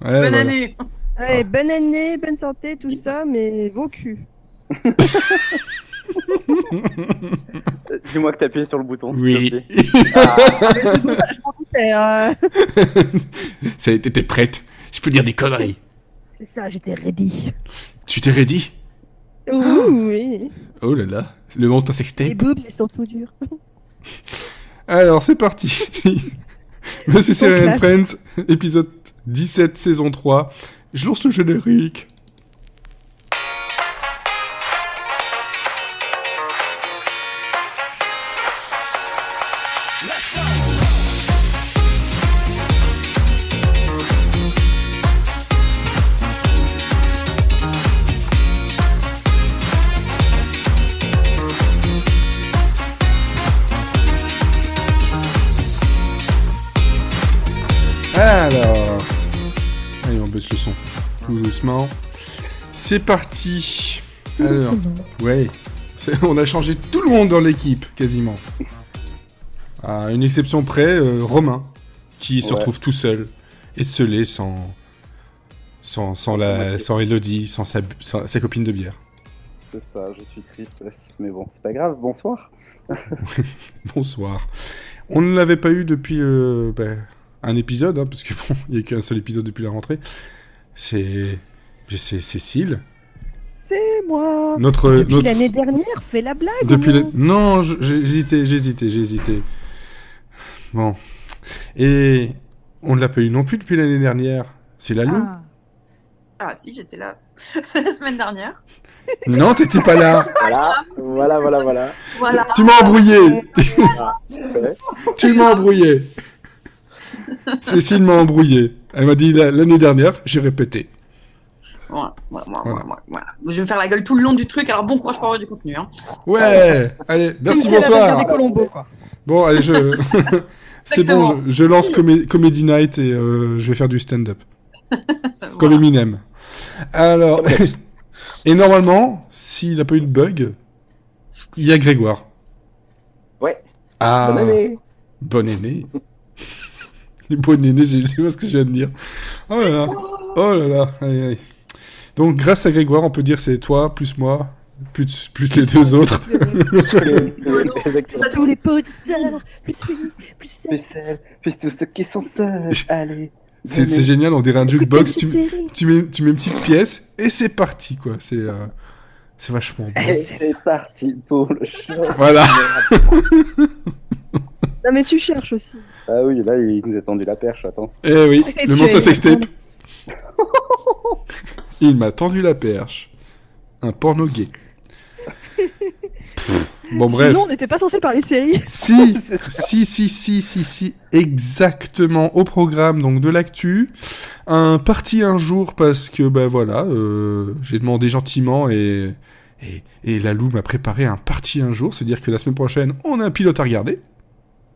Ouais, Bonne voilà. année. Ouais, bonne année, bonne santé, tout ça, mais vos culs. Dis-moi que t'appuies sur le bouton, s'il te Oui. plaît. Ah, Mais c'est pour ça, je m'en doutais. Ça a été, t'es prête. Je peux dire des conneries. C'est ça, j'étais ready. Tu t'es ready? Ouh, oui. Oh là là. Le nom de ta Les sextape. boobs, ils sont tout durs. Alors, c'est parti. Monsieur Ils sont Serial classe. Friends, épisode 17, saison 3. Je lance le générique. Alors, allez, on baisse le son tout doucement. C'est parti. Alors, ouais, on a changé tout le monde dans l'équipe, quasiment. À une exception près, Romain, qui se Ouais. retrouve tout seul, esselé, sans Elodie, sans sa copine de bière. c'est ça, je suis triste, mais bon, c'est pas grave, bonsoir. Bonsoir. On ne l'avait pas eu depuis un épisode, hein, parce que bon, il n'y a qu'un seul épisode depuis la rentrée. C'est Cécile. C'est moi. Notre Depuis l'année dernière, fais la blague. depuis au moins. Non, j'ai hésité. Bon. Et on ne l'a pas eu non plus depuis l'année dernière. C'est la Lou. Ah. Ah si, j'étais là la semaine dernière. Non, t'étais pas là. Voilà. Voilà. Tu m'as embrouillé. Ah, super. Tu m'as embrouillé. Cécile m'a embrouillé. Elle m'a dit l'année dernière, j'ai répété. Voilà. Je vais faire la gueule tout le long du truc, alors bon courage pour avoir du contenu. Hein. Ouais. Allez, Comme merci, si elle avait bonsoir. regardé Colombo, quoi. Bon, allez, c'est Exactement. bon, je lance Comedy Night et je vais faire du stand-up. Comme Voilà. Eminem. Alors, et normalement, s'il n'a pas eu de bug, il y a Grégoire. Ouais, Ah, bonne année. bonne année. Bonne année, je sais pas ce que je viens de dire. Oh là là, aïe, aïe. Donc, grâce à Grégoire, on peut dire c'est toi, plus moi, plus les deux autres. Exactement. Tous les auditeurs, plus lui, plus Plus celles, plus tous ceux qui sont seuls, allez. C'est génial, on dirait un jukebox. Écoutez Tu mets une petite pièce et c'est parti, quoi. C'est vachement bon. Et c'est parti pour le show. Voilà. Non, mais tu cherches aussi. Ah oui, là, il nous a tendu la perche, attends. Eh oui, Et le tu montage as- sextape. Il m'a tendu la perche. Un porno gay. Bon, bref. Sinon, on n'était pas censé parler série. Si, exactement, au programme donc de l'actu, un parti un jour parce que bah voilà, j'ai demandé gentiment et la Lou m'a préparé un parti un jour, c'est-à-dire que la semaine prochaine on a un pilote à regarder,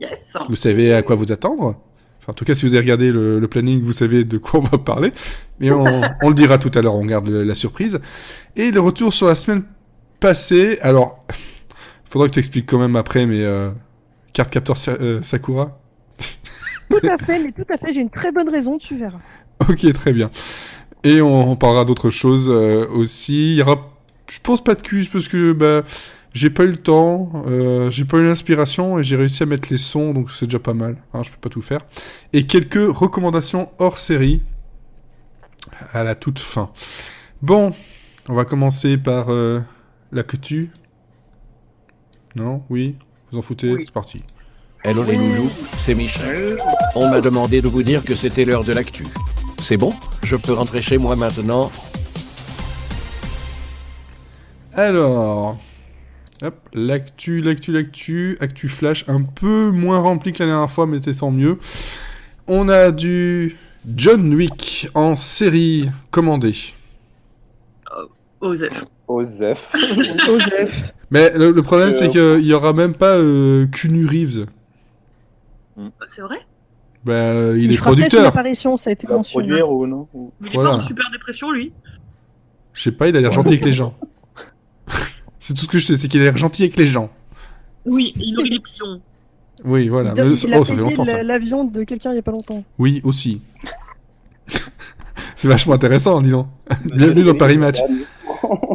Yes. vous savez à quoi vous attendre. Enfin, en tout cas, si vous avez regardé le planning, vous savez de quoi on va parler. Mais on le dira tout à l'heure, on garde la surprise. Et le retour sur la semaine passée, alors, faudra que tu expliques quand même après, mais carte capteur Sakura. Tout à fait, j'ai une très bonne raison, tu verras. Ok, très bien. Et on parlera d'autres choses aussi. Il y aura, je pense, pas de quiz parce que bah, j'ai pas eu le temps, j'ai pas eu l'inspiration et j'ai réussi à mettre les sons, donc c'est déjà pas mal. Hein, je peux pas tout faire. Et quelques recommandations hors série à la toute fin. Bon, on va commencer par l'actu. Non? Oui? Vous en foutez? Oui. C'est parti. Hello les loulous, c'est Michel. On m'a demandé de vous dire que c'était l'heure de l'actu. C'est bon, je peux rentrer chez moi maintenant. Alors, hop, l'actu flash, un peu moins rempli que la dernière fois, mais c'est tant mieux. On a du John Wick en série commandée. Osef. Osef. Osef. Mais le problème, c'est qu'il y aura même pas Keanu Reeves. C'est vrai? Bah, il est fera peut-être une producteur. apparition, ça a été Il va mentionné. produire ou non? Il est Voilà. pas en super dépression, lui? Je sais pas, il a l'air gentil avec les gens. C'est tout ce que je sais, c'est qu'il a l'air gentil avec les gens. Oui, il nourrit les pigeons. Oui, voilà. Il Mais- a oh, ça fait payé longtemps ça. l'avion de quelqu'un il y a pas longtemps. Oui, aussi. C'est vachement intéressant, dis donc. Bienvenue dans Paris Match.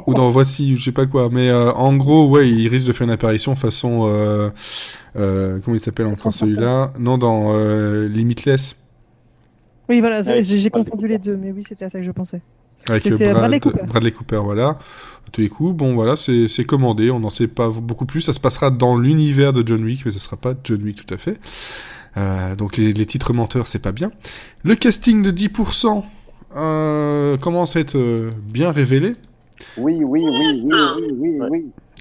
Ou dans Voici, je sais pas quoi. Mais en gros, ouais, il risque de faire une apparition façon... comment il s'appelle encore celui-là? Non, dans Limitless. Oui, voilà, Ouais, j'ai confondu les deux, mais oui, c'était à ça que je pensais. Avec C'était Bradley Cooper. Bradley Cooper, voilà. À tous les coups, bon, voilà, c'est commandé. On n'en sait pas beaucoup plus. Ça se passera dans l'univers de John Wick, mais ce sera pas John Wick tout à fait. Donc les titres menteurs, c'est pas bien. Le casting de 10% commence à être bien révélé. Oui.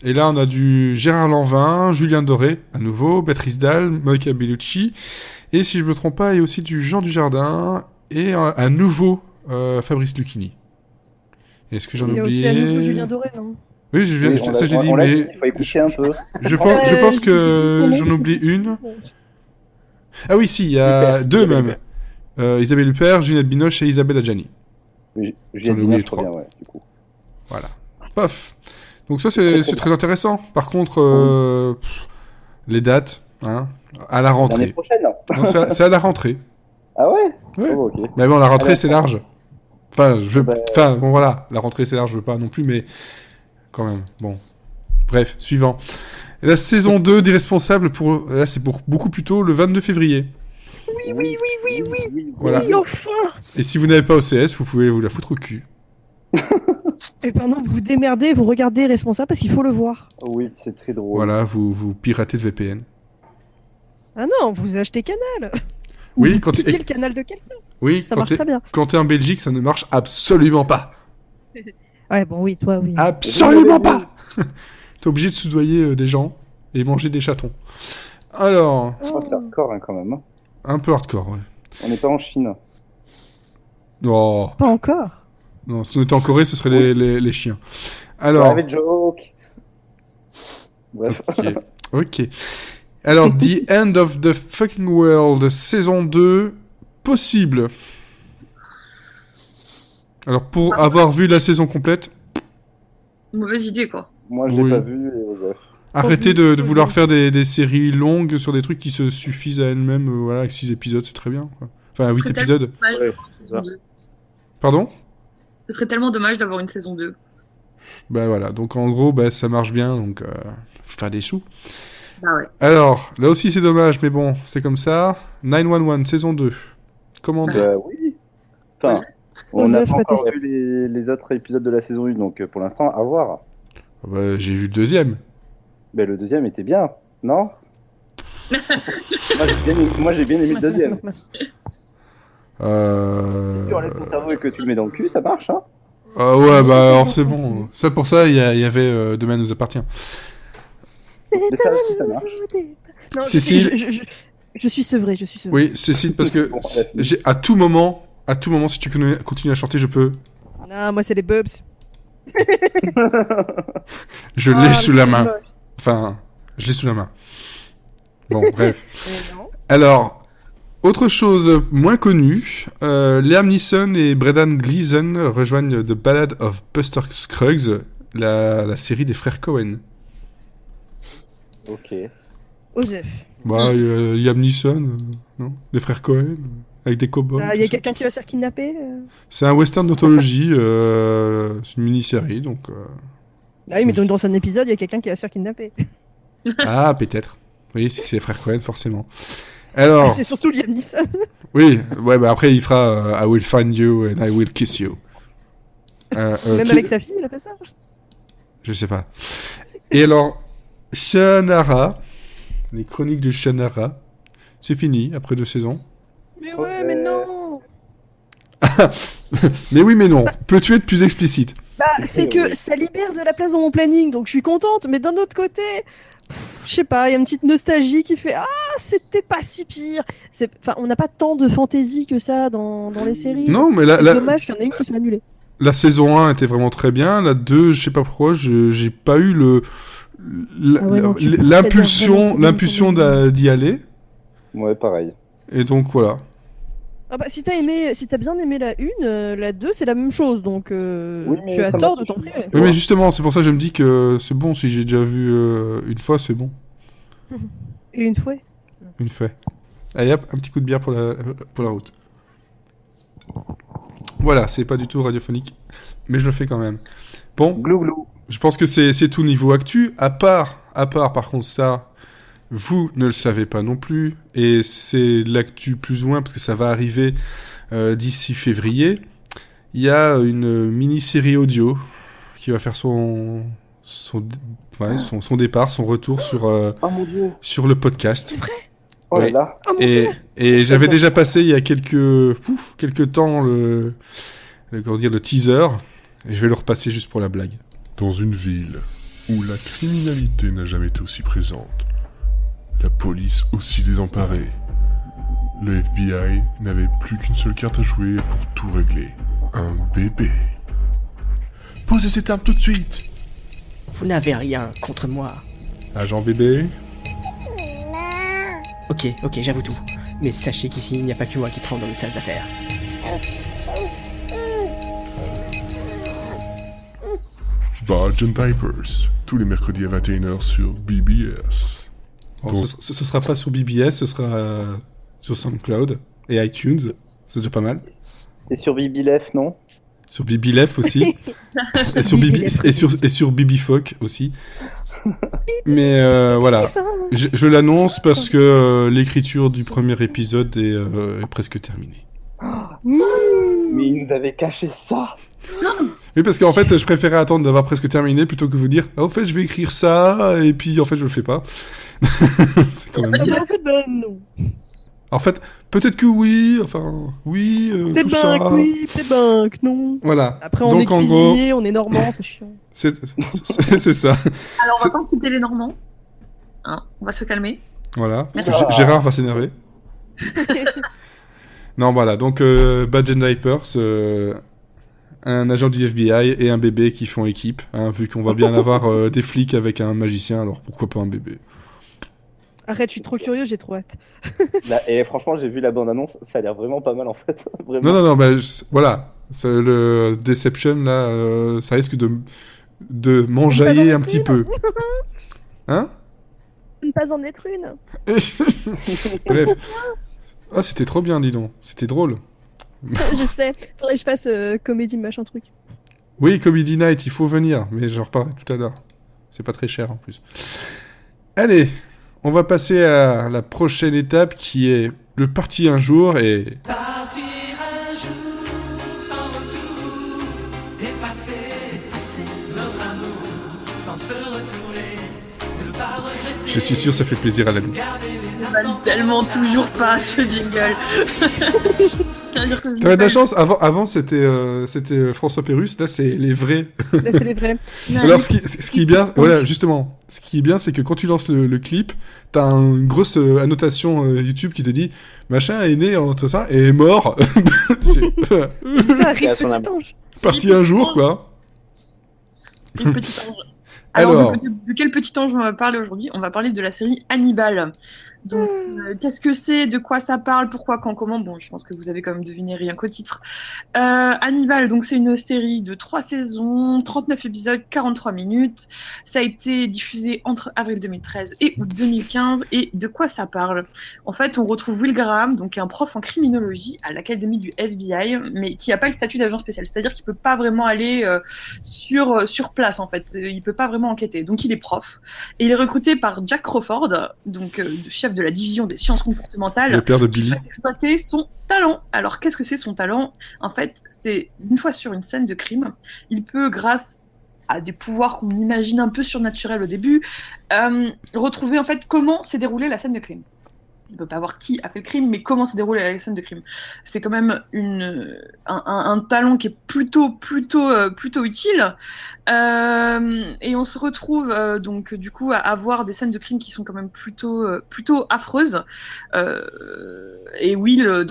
Et là, on a du Gérard Lanvin, Julien Doré, à nouveau, Béatrice Dalle, Monica Bellucci, et si je me trompe pas, il y a aussi du Jean Dujardin, et un nouveau Fabrice Lucchini. Est-ce que j'en ai Il y a oublié? aussi à nouveau Julien Doré, non? Oui, ça j'ai dit, mais Il faut écouter un peu. je pense que j'en oublie une. Ah oui, si, il y a deux même. Isabelle Huppert, Juliette Binoche et Isabelle Adjani. Oui, J'en ai j'ai oublié bien, trois. ouais, du coup. Voilà. Paf. Donc ça, c'est très intéressant. Par contre, les dates, hein, à la L'année rentrée. prochaine, non? Non, c'est à la rentrée. Ah ouais? Ouais. Oh, ok. Mais bon, la rentrée, Alors, c'est large. Enfin, bah, bon, voilà. La rentrée, c'est large, je veux pas non plus, mais quand même. Bon. Bref, suivant. La saison 2 d'Irresponsable, là, c'est pour beaucoup plus tôt, le 22 février. Oui. Voilà. Oui, enfin! Et si vous n'avez pas OCS, vous pouvez vous la foutre au cul. Et pendant que vous démerdez, vous regardez Responsable parce qu'il faut le voir. Oui, c'est très drôle. Voilà, vous piratez le VPN. Ah non, vous achetez Canal! Oui, Ou vous quand piquez t'es- le canal de quelqu'un. Oui, Ça marche très bien. quand t'es en Belgique, ça ne marche absolument pas. Ouais, bon, oui, toi, oui. Absolument pas. T'es obligé de soudoyer des gens et manger des chatons. Alors, Oh, c'est hardcore hein, quand même. Hein. un peu hardcore, ouais. On n'est pas en Chine. Oh, Pas encore. non, si on était en Corée, ce serait les chiens. Alors, Private joke. Bref. ok. Alors, The End of the Fucking World, saison 2, possible. Alors, pour avoir vu la saison complète, Mauvaise idée, quoi. Moi, je l'ai Oui. pas vu. Et Joseph. arrêtez Posez- de vouloir faire des séries longues sur des trucs qui se suffisent à elles-mêmes. Voilà, avec 6 épisodes, c'est très bien. Quoi. Enfin, 8 serait épisodes. Dommage Ouais, d'avoir une c'est saison ça. 2. Pardon? Ce serait tellement dommage d'avoir une saison 2. Bah voilà, donc en gros, bah, ça marche bien, donc faut faire des sous. Bah ouais. Alors, là aussi c'est dommage, mais bon, c'est comme ça. 911, saison 2. Commandé. Oui. Enfin, on n'a Joseph pas a encore testé. vu les autres épisodes de la saison 1, donc pour l'instant, à voir. Bah, j'ai vu le deuxième. Mais le deuxième était bien, non? Moi, j'ai bien aimé le deuxième. Si tu enlèves ton cerveau et que tu le mets dans le cul, ça marche, hein? Ah ouais, bah alors c'est bon. Ça pour ça, il y avait Demain nous appartient. Mais ça aussi, ça marche. Non, Cécile. je suis sevré, je suis sevré. Oui, Cécile, parce que Bon, j'ai à tout moment, si tu continues à chanter, je peux. Ah, moi, c'est les bubs. Je l'ai sous la main. Enfin, je l'ai sous la main. Bon, bref. Non. Alors, autre chose moins connue, Liam Neeson et Brendan Gleeson rejoignent The Ballad of Buster Scruggs, la série des frères Cohen. Ok. Joseph. Bah, Liam Neeson, non? Les frères Cohen, avec des cow-boys. Il y a tout ça. quelqu'un qui va se faire kidnapper C'est un western d'anthologie, c'est une mini-série, donc... Ah oui, mais donc dans un épisode, il y a quelqu'un qui va se faire kidnapper. Ah, peut-être. Oui, si c'est les frères Cohen, forcément. Alors, C'est surtout Liam Neeson. oui, ouais, bah après il fera I will find you and I will kiss you. Même qui- avec sa fille, il a fait ça. Je sais pas. Et alors, Shannara, les chroniques de Shannara, c'est fini après 2 saisons. Mais ouais, mais non. Mais oui, mais non. Peux-tu être plus explicite? Bah, c'est que ça libère de la place dans mon planning, donc je suis contente. Mais d'un autre côté, je sais pas, il y a une petite nostalgie qui fait ah, c'était pas si pire. Enfin, on n'a pas tant de fantaisie que ça dans les séries. Non, mais C'est dommage qu'il y en ait une qui soit annulée. la saison 1 était vraiment très bien. La 2, je sais pas pourquoi, j'ai pas eu Ah ouais, non, tu peux pas dire vraiment l'impulsion d'y aller. Ouais, pareil. Et donc voilà. Ah bah, si t'as bien aimé la 1, la 2, c'est la même chose, donc Oui, mais tu as ça tort m'a de t'en suffi. priver. Oui, mais justement, c'est pour ça que je me dis que c'est bon. Si j'ai déjà vu une fois, c'est bon. Et une fois. Une fois. Allez hop, un petit coup de bière pour la route. Voilà, c'est pas du tout radiophonique, mais je le fais quand même. Bon, Glou glou. je pense que c'est tout niveau actu, à part par contre ça, vous ne le savez pas non plus, et c'est l'actu plus ou moins, parce que ça va arriver d'ici février. Il y a une mini-série audio qui va faire son départ, son retour Oh mon dieu. sur le podcast. C'est vrai. Oh là Oui. là. Oh mon dieu. Et j'avais déjà passé il y a quelques temps le teaser, et je vais le repasser juste pour la blague. Dans une ville où la criminalité n'a jamais été aussi présente, la police aussi désemparée, le FBI n'avait plus qu'une seule carte à jouer pour tout régler. Un bébé. Posez cette arme tout de suite. Vous n'avez rien contre moi. Agent bébé. Ok, j'avoue tout. Mais sachez qu'ici, il n'y a pas que moi qui tremble dans les sales affaires. Badge and Diapers, tous les mercredis à 21h sur BBS. Alors, Donc- ce sera pas sur BBS, ce sera sur SoundCloud et iTunes. C'est déjà pas mal. Et sur Bibilef, non? Sur BBLF aussi. et sur sur BBFoc aussi. Mais voilà. Je l'annonce parce que l'écriture du premier épisode est presque terminée. Mais il nous avait caché ça. Oui, parce qu'en fait, je préférais attendre d'avoir presque terminé plutôt que vous dire « En fait, je vais écrire ça, et puis en fait, je le fais pas. » C'est quand même... Ah bah, en fait, bah, non. En fait, peut-être que oui, enfin, oui, T'es tout ça... banque, oui, t'es banque, non. Voilà. Après, on Donc, est en gros, cuisinier, on est normand, c'est chiant. c'est ça. Alors, on va pas citer les Normands. Hein, on va se calmer. Voilà, parce que Gérard va s'énerver. Non, voilà, donc Badge and Diapers, un agent du FBI et un bébé qui font équipe, hein, vu qu'on va bien avoir des flics avec un magicien, alors pourquoi pas un bébé? Arrête, je suis trop curieux, j'ai trop hâte. Là, et franchement, j'ai vu la bande-annonce, ça a l'air vraiment pas mal en fait. Vraiment. Non, bah, voilà, le Deception, là, ça risque de m'enjailler un petit peu. Hein? Ne pas en être une. Bref. Ah, c'était trop bien, dis donc. C'était drôle. Je sais, faudrait que je fasse comédie machin truc. Oui, Comedy Night, il faut venir, mais j'en reparlerai tout à l'heure. C'est pas très cher en plus. Allez, on va passer à la prochaine étape qui est le parti un jour et... Partir un jour sans retour, effacer notre amour sans se retourner, ne pas regretter. Je suis sûr ça fait plaisir à la loupe. Garder les Ça valide instants tellement toujours pas ce jingle. C'est-à-dire que je T'avais de la l'ai chance, avant c'était François Pérusse, là c'est les vrais. Là, c'est les vrais. pas- Alors ce qui est bien, voilà justement, ce qui est bien c'est que quand tu lances le clip, t'as une grosse annotation YouTube qui te dit machin est né en tout ça et est mort. Ça arrive, Et à son petit âme. ange. Parti un jour quoi. Une petite ange. Alors. De quel petit ange on va parler aujourd'hui? On va parler de la série Hannibal. Donc, qu'est-ce que c'est? De quoi ça parle? Pourquoi? Quand? Comment? Bon, je pense que vous avez quand même deviné rien qu'au titre. Hannibal, donc c'est une série de 3 saisons, 39 épisodes, 43 minutes. Ça a été diffusé entre avril 2013 et août 2015. Et de quoi ça parle? En fait, on retrouve Will Graham, donc un prof en criminologie à l'académie du FBI, mais qui n'a pas le statut d'agent spécial. C'est-à-dire qu'il peut pas vraiment aller sur place, en fait. Il peut pas vraiment enquêter. Donc, il est prof. Et il est recruté par Jack Crawford, donc chef de la division des sciences comportementales, Le père de qui Billy. souhaite exploiter son talent. Alors, qu'est-ce que c'est son talent? En fait, c'est une fois sur une scène de crime, il peut, grâce à des pouvoirs qu'on imagine un peu surnaturels au début, retrouver en fait comment s'est déroulée la scène de crime. Il ne peut pas voir qui a fait le crime, mais comment s'est déroulée la scène de crime. C'est quand même un talent qui est plutôt utile. Et on se retrouve donc du coup à avoir des scènes de crime qui sont quand même plutôt affreuses. Et Will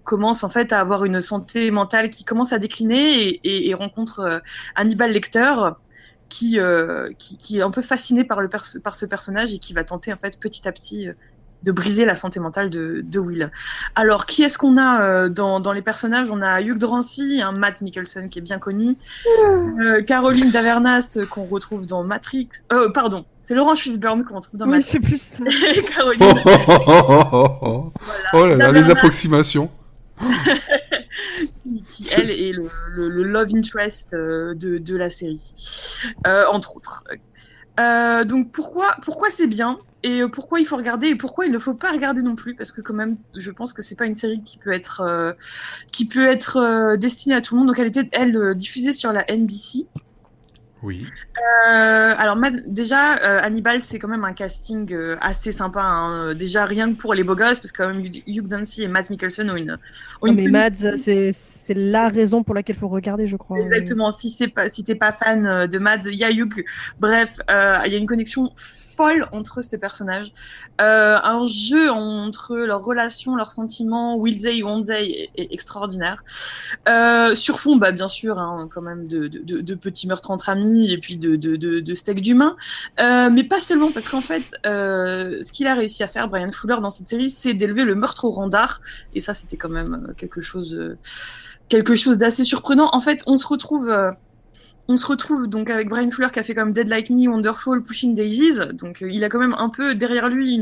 commence en fait à avoir une santé mentale qui commence à décliner et rencontre Hannibal Lecter qui est un peu fasciné par ce personnage et qui va tenter en fait petit à petit de briser la santé mentale de Will. Alors, qui est-ce qu'on a dans les personnages? On a Hugh Dancy, un Matt Mikkelsen qui est bien connu, Caroline Davernas qu'on retrouve dans Matrix. Pardon, c'est Laurence Fishburne qu'on retrouve dans Oui, Matrix. c'est plus ça. Et Caroline Oh là là, les Davernas, approximations. qui elle est le love interest de la série, entre autres. Donc pourquoi c'est bien et pourquoi il faut regarder et pourquoi il ne faut pas regarder non plus, parce que quand même je pense que c'est pas une série qui peut être destinée à tout le monde. Donc elle était diffusée sur la NBC. Oui. Alors déjà Hannibal, c'est quand même un casting assez sympa, hein. Déjà rien que pour les beaux gosses, parce que quand même Hugh Dancy et Matt Mikkelsen ont une Non, mais tenue- Mads, c'est la raison pour laquelle il faut regarder, je crois. Exactement. Si t'es pas fan de Mads, il y a Hugh. Bref, il y a une connexion folle entre ces personnages, un jeu entre leurs relations, leurs sentiments, will they, won't they, est extraordinaire. Sur fond, bien sûr, hein, quand même de petits meurtres entre amis et puis de steaks d'humains, mais pas seulement, parce qu'en fait, ce qu'il a réussi à faire, Bryan Fuller, dans cette série, c'est d'élever le meurtre au rang d'art, et ça, c'était quand même quelque chose d'assez surprenant. En fait, on se retrouve donc avec Bryan Fuller, qui a fait comme Dead Like Me, Wonderful, Pushing Daisies. Donc il a quand même un peu derrière lui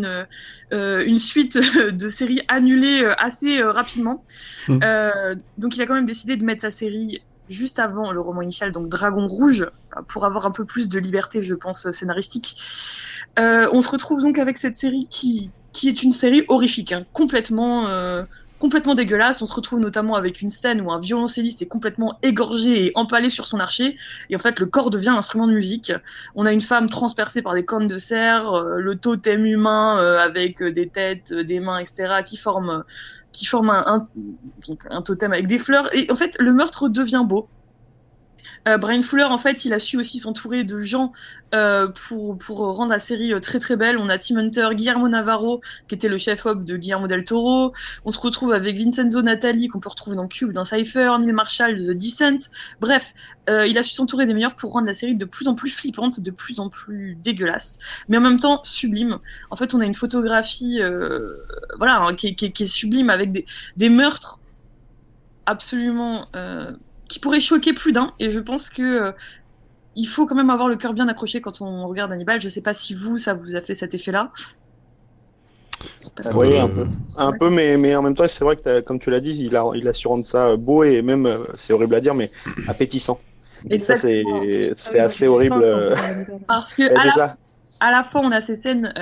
une suite de séries annulées assez rapidement. Donc il a quand même décidé de mettre sa série juste avant le roman initial, donc Dragon Rouge, pour avoir un peu plus de liberté, je pense, scénaristique. On se retrouve donc avec cette série qui est une série horrifique, hein, complètement dégueulasse. On se retrouve notamment avec une scène où un violoncelliste est complètement égorgé et empalé sur son archer, et en fait le corps devient un instrument de musique. On a une femme transpercée par des cornes de cerf, le totem humain avec des têtes, des mains, etc., qui forment un totem avec des fleurs, et en fait le meurtre devient beau. Bryan Fuller, en fait, il a su aussi s'entourer de gens pour rendre la série très très belle. On a Tim Hunter, Guillermo Navarro, qui était le chef-op de Guillermo del Toro. On se retrouve avec Vincenzo Natali, qu'on peut retrouver dans Cube, dans Cypher, Neil Marshall de The Descent. Bref, il a su s'entourer des meilleurs pour rendre la série de plus en plus flippante, de plus en plus dégueulasse, mais en même temps sublime. En fait, on a une photographie qui est sublime, avec des meurtres absolument... qui pourrait choquer plus d'un, et je pense que il faut quand même avoir le cœur bien accroché quand on regarde Hannibal. Je sais pas si ça vous a fait cet effet-là. Oui, un peu, mais en même temps, c'est vrai que comme tu l'as dit, il a su rendre ça beau et même, c'est horrible à dire, mais appétissant. Et ça, c'est assez horrible. Parce que à la fois, on a ces scènes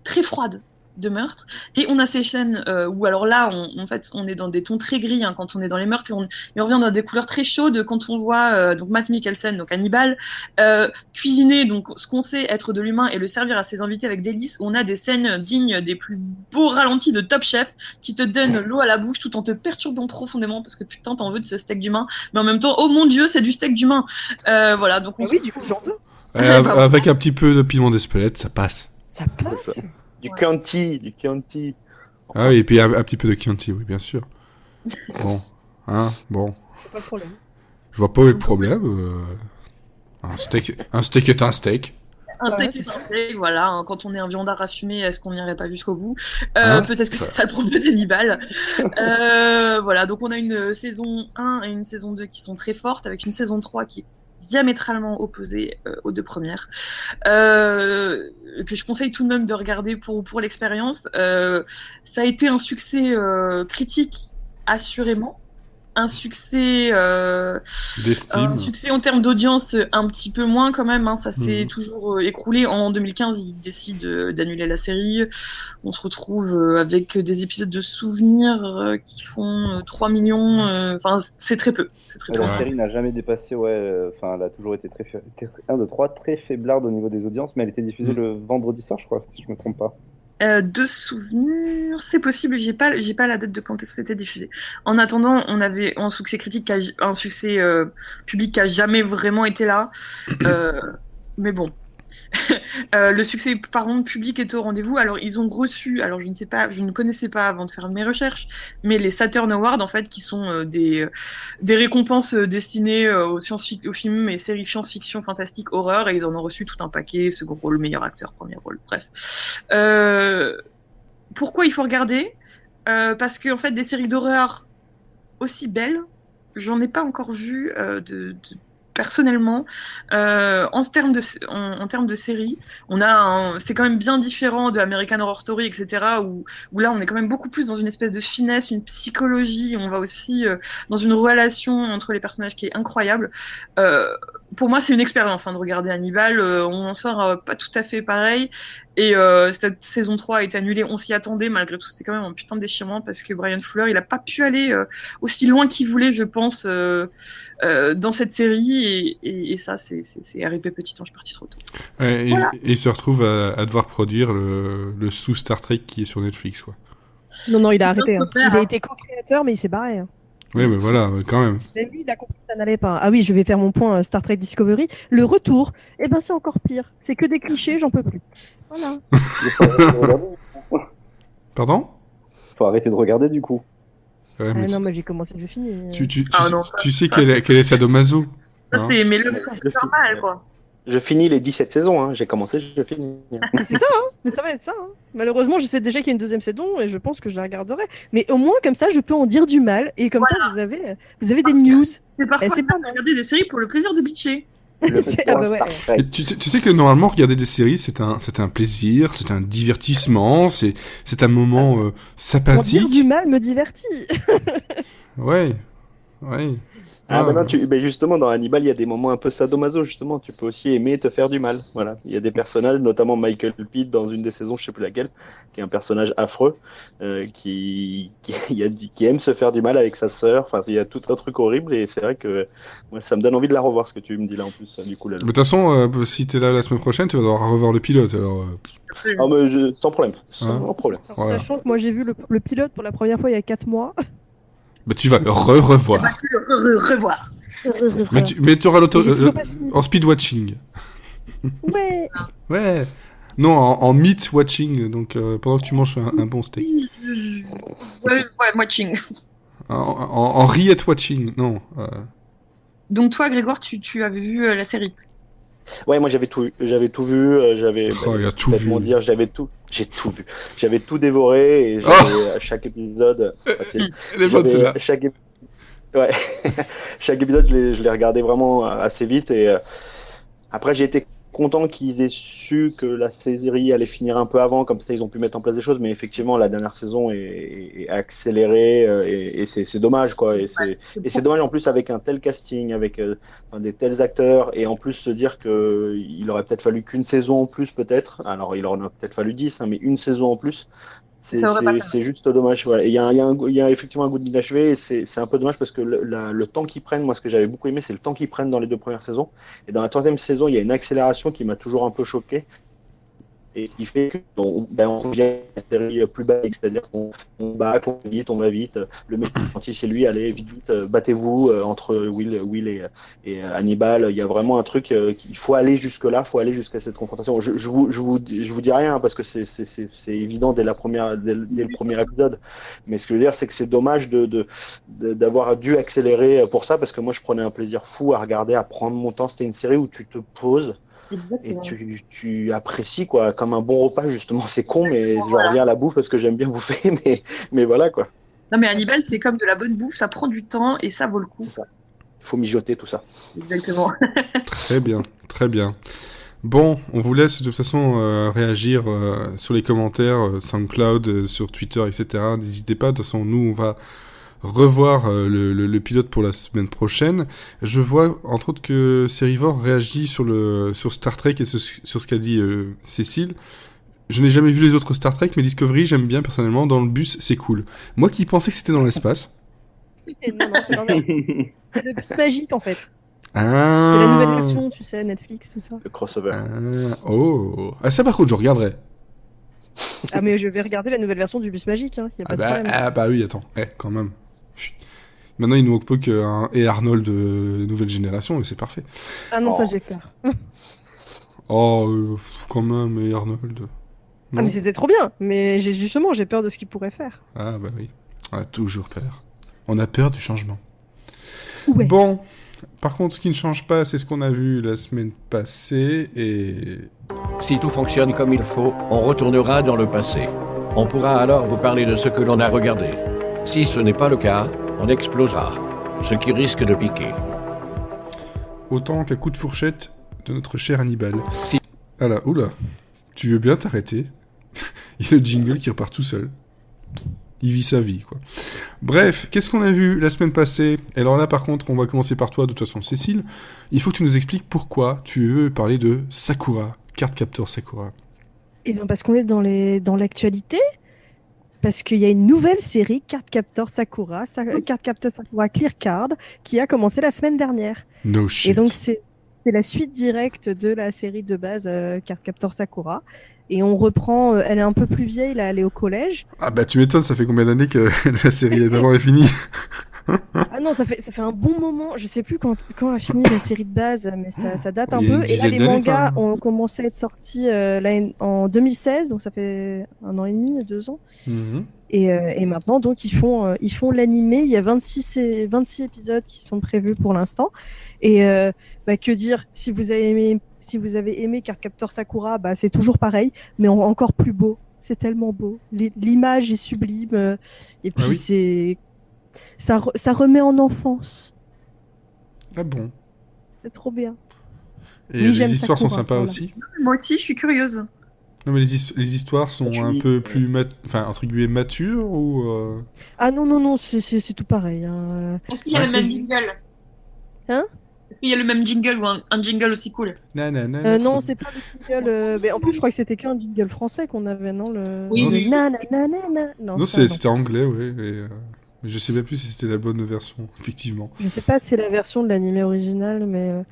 très froides de meurtre, et on a ces scènes où alors là en fait on est dans des tons très gris, hein, quand on est dans les meurtres, et on revient dans des couleurs très chaudes quand on voit donc Matt Mikkelsen, donc Hannibal, cuisiner donc ce qu'on sait être de l'humain et le servir à ses invités avec délice. On a des scènes dignes des plus beaux ralentis de Top Chef qui te donnent l'eau à la bouche tout en te perturbant profondément, parce que putain t'en veux de ce steak d'humain, mais en même temps oh mon dieu c'est du steak d'humain. Voilà, donc oui, du coup j'en veux. Avec un petit peu de piment d'Espelette, ça passe. Ça passe. Du Chianti. Ah oui, et puis un petit peu de Chianti, oui, bien sûr. Bon. C'est pas le problème. Je vois pas où est le problème. Un steak est un steak. Un steak est un steak, voilà. Hein, quand on est un viandard assumé, est-ce qu'on n'irait pas jusqu'au bout? Peut-être que c'est ça le problème d'Hannibal. Voilà, donc on a une saison 1 et une saison 2 qui sont très fortes, avec une saison 3 qui est diamétralement opposée aux deux premières, que je conseille tout de même de regarder pour l'expérience. Ça a été un succès critique, assurément, un succès en termes d'audience un petit peu moins quand même, hein. Ça s'est toujours écroulé. En 2015, ils décident d'annuler la série. On se retrouve avec des épisodes de souvenirs qui font 3 millions. Enfin, c'est très peu. La série n'a jamais dépassé, elle a toujours été très faiblarde au niveau des audiences, mais elle était diffusée le vendredi soir, je crois, si je me trompe pas. De souvenirs, c'est possible, j'ai pas la date de quand c'était diffusé. En attendant, on avait un succès critique, un succès public qui a jamais vraiment été là. Mais bon. Le succès par contre public était au rendez-vous. Alors ils ont reçu, alors je ne connaissais pas avant de faire mes recherches, mais les Saturn Awards en fait, qui sont des récompenses destinées aux films et séries science-fiction, fantastique, horreur, et ils en ont reçu tout un paquet: second rôle, meilleur acteur, premier rôle, bref. Pourquoi il faut regarder? Parce que en fait, des séries d'horreur aussi belles, j'en ai pas encore vu personnellement, en termes de série, c'est quand même bien différent de American Horror Story, etc., où là, on est quand même beaucoup plus dans une espèce de finesse, une psychologie, on va aussi dans une relation entre les personnages qui est incroyable. Pour moi, c'est une expérience de regarder Hannibal, on en sort pas tout à fait pareil, et cette saison 3 a été annulée, on s'y attendait, malgré tout, c'était quand même un putain de déchirement, parce que Brian Fuller, il a pas pu aller aussi loin qu'il voulait, je pense, dans cette série, et ça, c'est RIP Petit Ange parti trop tôt. Et Voilà. il se retrouve à devoir produire le sous Star Trek qui est sur Netflix, quoi. Non, il a arrêté. faut faire, Il a été co-créateur, mais il s'est barré. Oui, mais voilà, quand même. Mais lui, il a compris que ça n'allait pas. Ah oui, je vais faire mon point Star Trek Discovery. Le retour, eh ben c'est encore pire. C'est que des clichés, j'en peux plus. Voilà. Pardon ? Faut arrêter de regarder du coup. Ouais, mais Ah non, moi j'ai commencé, je finis. tu sais quel est Sadomaso, Ça, hein. c'est mais le Je c'est normal, quoi. Je finis les 17 saisons, hein. J'ai commencé, je finis. Mais c'est ça, hein. Mais ça va être ça. Hein. Malheureusement, je sais déjà qu'il y a une deuxième saison et je pense que je la regarderai. Mais au moins, comme ça, je peux en dire du mal. Et comme ça, vous avez des news. C'est parfois c'est bien de regarder des séries pour le plaisir de bitcher. Ah bah ouais. Et tu sais que normalement, regarder des séries, c'est un plaisir, c'est un divertissement, c'est un moment En dire sympathique. du mal me divertit. Ouais. Ah, bah non, justement, dans Hannibal, il y a des moments un peu sadomaso, justement. Tu peux aussi aimer te faire du mal. Voilà. Il y a des personnages, notamment Michael Pitt dans une des saisons, je sais plus laquelle, qui est un personnage affreux, qui aime se faire du mal avec sa sœur. Enfin, il y a tout un truc horrible et c'est vrai que moi, ça me donne envie de la revoir, ce que tu me dis là en plus. Du coup, là. Mais de toute façon, si t'es là la semaine prochaine, tu vas devoir revoir le pilote. Alors, Ah, mais sans problème. Sans problème. Alors, sachant que moi j'ai vu le pilote pour la première fois il y a 4 mois. bah, tu vas le revoir. Revoir. Mais tu auras J'ai toujours pas fini. en speed watching. Ouais. Ouais. Non, en meat watching, donc pendant que tu manges un bon steak. Ouais, watching. En rillette watching, non. Donc toi, Grégoire, tu avais vu la série. Ouais, moi j'avais tout vu, il a tout vu. j'ai tout vu. J'avais tout dévoré et à chaque épisode, Elle est bonne, celle-là. chaque épisode je l'ai regardé vraiment assez vite et après j'ai été content qu'ils aient su que la série allait finir un peu avant, comme ça ils ont pu mettre en place des choses, mais effectivement la dernière saison est accélérée et c'est dommage quoi. Et c'est dommage en plus avec un tel casting, avec des tels acteurs, et en plus se dire que il aurait peut-être fallu qu'une saison en plus peut-être. Alors il en a peut-être fallu 10, mais une saison en plus. C'est juste dommage. Voilà. Il y a effectivement un goût d'inachevé et c'est un peu dommage parce que le temps qu'ils prennent, moi ce que j'avais beaucoup aimé, c'est le temps qu'ils prennent dans les 2 premières saisons. Et dans la 3e saison, il y a une accélération qui m'a toujours un peu choqué et qui fait qu'on revient à la série plus basique, c'est-à-dire qu'on bat, on va vite. Le mec gentil chez lui, allez vite, battez-vous entre Will et Hannibal. Il y a vraiment un truc, il faut aller jusque-là, il faut aller jusqu'à cette confrontation. Je vous dis rien parce que c'est évident dès le premier épisode. Mais ce que je veux dire, c'est que c'est dommage d'avoir dû accélérer pour ça, parce que moi je prenais un plaisir fou à regarder, à prendre mon temps. C'était une série où tu te poses. Exactement. Et tu apprécies quoi, comme un bon repas justement. C'est con, mais je reviens à la bouffe parce que j'aime bien bouffer, mais voilà quoi. Non mais Hannibal, c'est comme de la bonne bouffe, ça prend du temps et ça vaut le coup. Il faut mijoter tout ça. Exactement. Très bien, très bien. Bon, on vous laisse de toute façon réagir sur les commentaires, SoundCloud, sur Twitter, etc. N'hésitez pas, de toute façon nous on va revoir le pilote pour la semaine prochaine. Je vois entre autres que Serivor réagit sur Star Trek et sur ce qu'a dit Cécile. Je n'ai jamais vu les autres Star Trek, mais Discovery j'aime bien personnellement. Dans le bus c'est cool. Moi qui pensais que c'était dans l'espace. Non, c'est dans c'est le bus magique en fait. Ah. C'est la nouvelle version, tu sais, Netflix, tout ça. Le crossover. Ça par contre je regarderai. Ah mais je vais regarder la nouvelle version du bus magique, hein. Y a pas de problème. Ah bah oui, attends, quand même. Maintenant, il ne manque plus qu'un et Arnold de nouvelle génération et c'est parfait. Ah non, ça j'ai peur. Quand même, et Arnold. Non. Ah mais c'était trop bien, mais j'ai peur de ce qu'il pourrait faire. Ah bah oui, on a toujours peur. On a peur du changement. Ouais. Bon, par contre, ce qui ne change pas, c'est ce qu'on a vu la semaine passée et... Si tout fonctionne comme il faut, on retournera dans le passé. On pourra alors vous parler de ce que l'on a regardé. Si ce n'est pas le cas, on explosera, ce qui risque de piquer. autant qu'un coup de fourchette de notre cher Hannibal. Si. Voilà, oula. Tu veux bien t'arrêter? Il y a le jingle qui repart tout seul. Il vit sa vie, quoi. Bref, qu'est-ce qu'on a vu la semaine passée? Alors là, par contre, on va commencer par toi, de toute façon, Cécile. Il faut que tu nous expliques pourquoi tu veux parler de Sakura, Cardcaptor Sakura. Eh bien, parce qu'on est dans l'actualité. Parce qu'il y a une nouvelle série, Cardcaptor Sakura, Cardcaptor Sakura Clear Card, qui a commencé la semaine dernière. No shit. Et donc, c'est la suite directe de la série de base Cardcaptor Sakura. Et on reprend, elle est un peu plus vieille, là, elle est au collège. Ah bah tu m'étonnes, ça fait combien d'années que la série d'avant est finie? Ah non, ça fait un bon moment. Je sais plus quand a fini la série de base, mais ça date un Il y a peu. une Et là, dizaine les d'années, mangas quand même. ont commencé à être sortis en 2016, donc ça fait 1 an et demi, 2 ans. Mhm. Et maintenant, donc, ils font l'animé. Il y a 26 épisodes qui sont prévus pour l'instant. Et que dire, si vous avez aimé Cardcaptor Sakura, bah, c'est toujours pareil, mais encore plus beau. C'est tellement beau. L'image est sublime. Et puis, Ah oui. ça remet en enfance. Ah bon. C'est trop bien. Et Oui, les j'aime histoires sont Sakura, sympas voilà. aussi? Moi aussi, je suis curieuse. Non mais les histoires sont Je un suis- peu plus enfin entre guillemets matures ou Ah non, c'est tout pareil. Hein. Est-ce qu'il y a Ah, le même c'est- jingle? Hein? Est-ce qu'il y a le même jingle ou un jingle aussi cool? nanana. Non, c'est pas le jingle. Mais en plus, je crois que c'était qu'un jingle français qu'on avait, non Oui, Non, oui. nanana. Non, ça, non. c'était anglais, ouais. Mais je sais même plus si c'était la bonne version, effectivement. Je sais pas si c'est la version de l'animé original, mais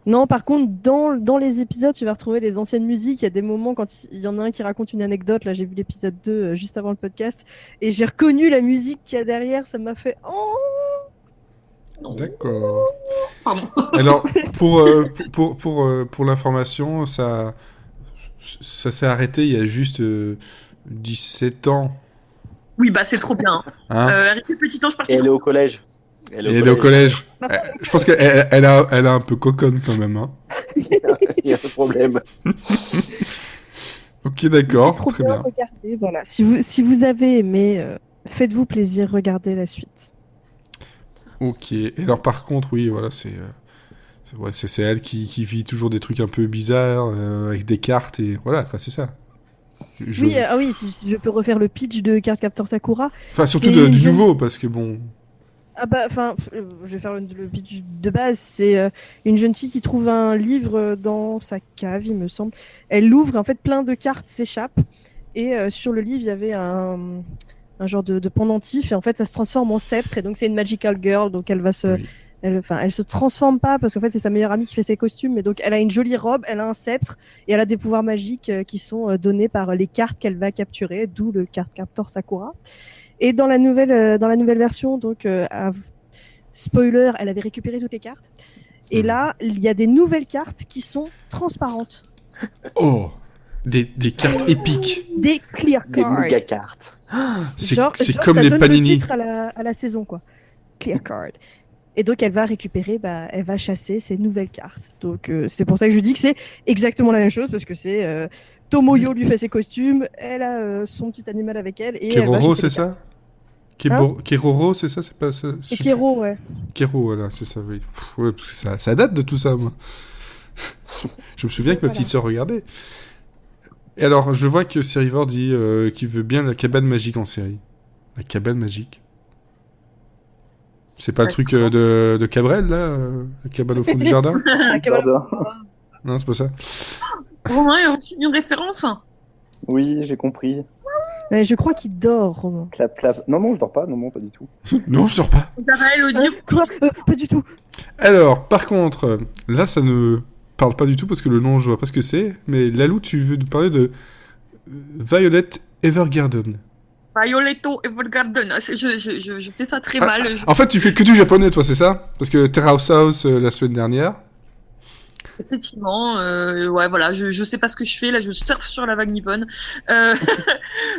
non. Par contre, dans les épisodes, tu vas retrouver les anciennes musiques. Il y a des moments quand il y en a un qui raconte une anecdote. Là, j'ai vu l'épisode 2 juste avant le podcast et j'ai reconnu la musique qu'il y a derrière. Ça m'a fait D'accord. Pardon. Alors pour l'information, ça s'est arrêté il y a juste 17 ans. Oui, bah c'est trop bien. Hein Arrêtez, petit ange Et parti. elle est au collège. Et elle est au collège. Je pense qu'elle a un peu coconne quand même. Hein. Il y a un problème. Ok, d'accord, c'est trop très bien. bien. Regardez, voilà. Si vous avez aimé, faites-vous plaisir, regardez la suite. Ok. Et alors par contre, oui, voilà, c'est elle qui vit toujours des trucs un peu bizarres avec des cartes et voilà, quoi, c'est ça. Oui, si je peux refaire le pitch de Cardcaptor Sakura. Enfin, surtout c'est une du jeune- nouveau, parce que bon. Ah bah, enfin, je vais faire le pitch de base. C'est une jeune fille qui trouve un livre dans sa cave, il me semble. Elle l'ouvre et en fait plein de cartes s'échappent. Et sur le livre, il y avait un genre de pendentif et en fait ça se transforme en sceptre et donc c'est une magical girl. Donc elle va se... Oui. Elle se transforme pas parce qu'en fait c'est sa meilleure amie qui fait ses costumes, mais donc elle a une jolie robe, elle a un sceptre et elle a des pouvoirs magiques qui sont donnés par les cartes qu'elle va capturer, d'où le Cardcaptor Sakura. Et dans la nouvelle version, donc spoiler, elle avait récupéré toutes les cartes. Et là, il y a des nouvelles cartes qui sont transparentes, Oh, des cartes épiques. des clear Des cards. méga cartes. C'est Genre, comme ça les donne panini. le titre à la saison, quoi. Clear card. Et donc, elle va récupérer, elle va chasser ces nouvelles cartes. Donc, c'est pour ça que je dis que c'est exactement la même chose, parce que c'est Tomoyo lui fait ses costumes, elle a son petit animal avec elle, et elle va Keroro, chasser c'est les ça cartes. Keroro, c'est ça? C'est pas ça? Et Kero, ouais. Kero, voilà, c'est ça, oui. Pff, ouais, parce que ça date de tout ça, moi. Je me souviens que ma petite sœur regardait. Et alors, je vois que Serivor dit qu'il veut bien la cabane magique en série. La cabane magique. C'est pas le truc de Cabrel, là la cabane au fond du jardin? La cabane- Pardon. Non, c'est pas ça. Romain, il a reçu une référence. Oui, j'ai compris. Mais je crois qu'il dort, Romain. Clap, clap. Non, je dors pas. Non, pas du tout. Non, je dors pas. Sarah Elodie. Quoi Pas du tout. Alors, par contre, là, ça ne parle pas du tout parce que le nom, je vois pas ce que c'est. Mais Lalou, tu veux nous parler de Violet Evergarden. Violetto Evergarden. Je fais ça très mal. En fait, tu fais que du japonais, toi, c'est ça? Parce que Terrace House la semaine dernière. Effectivement, ouais, voilà, je sais pas ce que je fais, là, je surfe sur la vague nippone. Euh,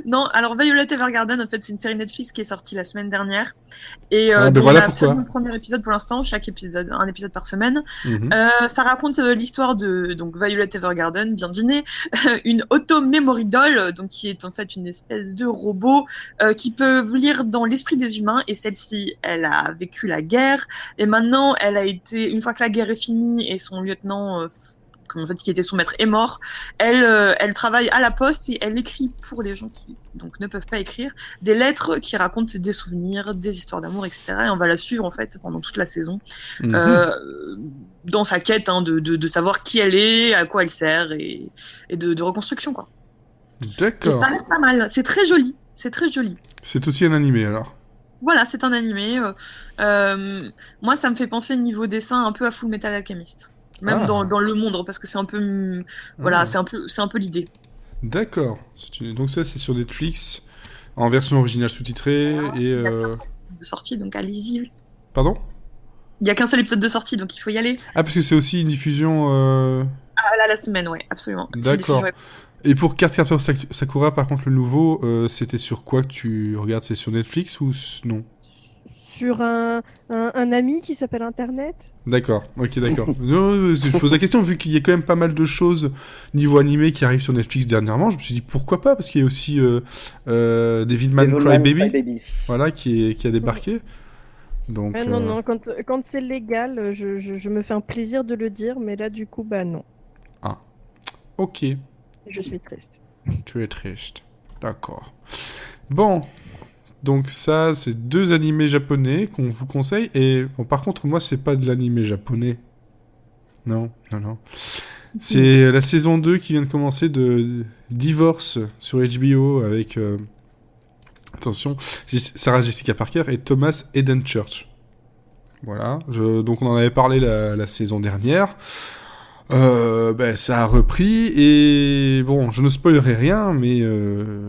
non, alors Violet Evergarden, en fait, c'est une série Netflix qui est sortie la semaine dernière. Et Ah, ben dont voilà on a pourquoi. seulement le premier épisode pour l'instant, chaque épisode, un épisode par semaine. Mhm. Ça raconte l'histoire de donc Violet Evergarden, bien dîné, une auto-memory doll, donc qui est en fait une espèce de robot qui peut lire dans l'esprit des humains. Et celle-ci, elle a vécu la guerre, et maintenant, elle a été, une fois que la guerre est finie et son lieutenant, en fait, qui était son maître, est mort, elle travaille à la poste et elle écrit pour les gens qui donc ne peuvent pas écrire des lettres qui racontent des souvenirs, des histoires d'amour, etc. Et on va la suivre en fait pendant toute la saison Mhm. dans sa quête de savoir qui elle est, à quoi elle sert et de reconstruction quoi. Et D'accord. ça a l'air pas mal. C'est très joli. C'est très joli. C'est aussi un animé alors. Voilà, c'est un animé. Moi, ça me fait penser niveau dessin un peu à Full Metal Alchemist. Même Ah. dans le monde, parce que c'est un peu, voilà, Ah. c'est un peu l'idée. D'accord. Donc ça, c'est sur Netflix, en version originale sous-titrée, et... Il y a qu'un seul épisode de sortie, donc allez-y. Pardon? Il y a qu'un seul épisode de sortie, donc il faut y aller. Ah, parce que c'est aussi une diffusion... Ah, là, la semaine, ouais, absolument. C'est D'accord. diffusé, ouais. Et pour Cardcaptor Sakura, par contre, le nouveau, c'était sur quoi que tu regardes? C'est sur Netflix ou non? Sur un ami qui s'appelle Internet. D'accord, ok, d'accord. Non, je pose la question, vu qu'il y a quand même pas mal de choses niveau animé qui arrivent sur Netflix dernièrement, je me suis dit pourquoi pas, parce qu'il y a aussi Devilman Crybaby, voilà, qui a débarqué. Donc, Ah, non, quand c'est légal, je me fais un plaisir de le dire, mais là, du coup, bah non. Ah, ok, Je suis triste. tu es triste. D'accord. Bon, donc ça, c'est 2 animés japonais qu'on vous conseille. Et bon, par contre, moi, c'est pas de l'animé japonais. Non. C'est la saison 2 qui vient de commencer de Divorce sur HBO avec, attention, Sarah Jessica Parker et Thomas Eden Church. Voilà, donc on en avait parlé la saison dernière. Ça a repris et bon, je ne spoilerai rien, mais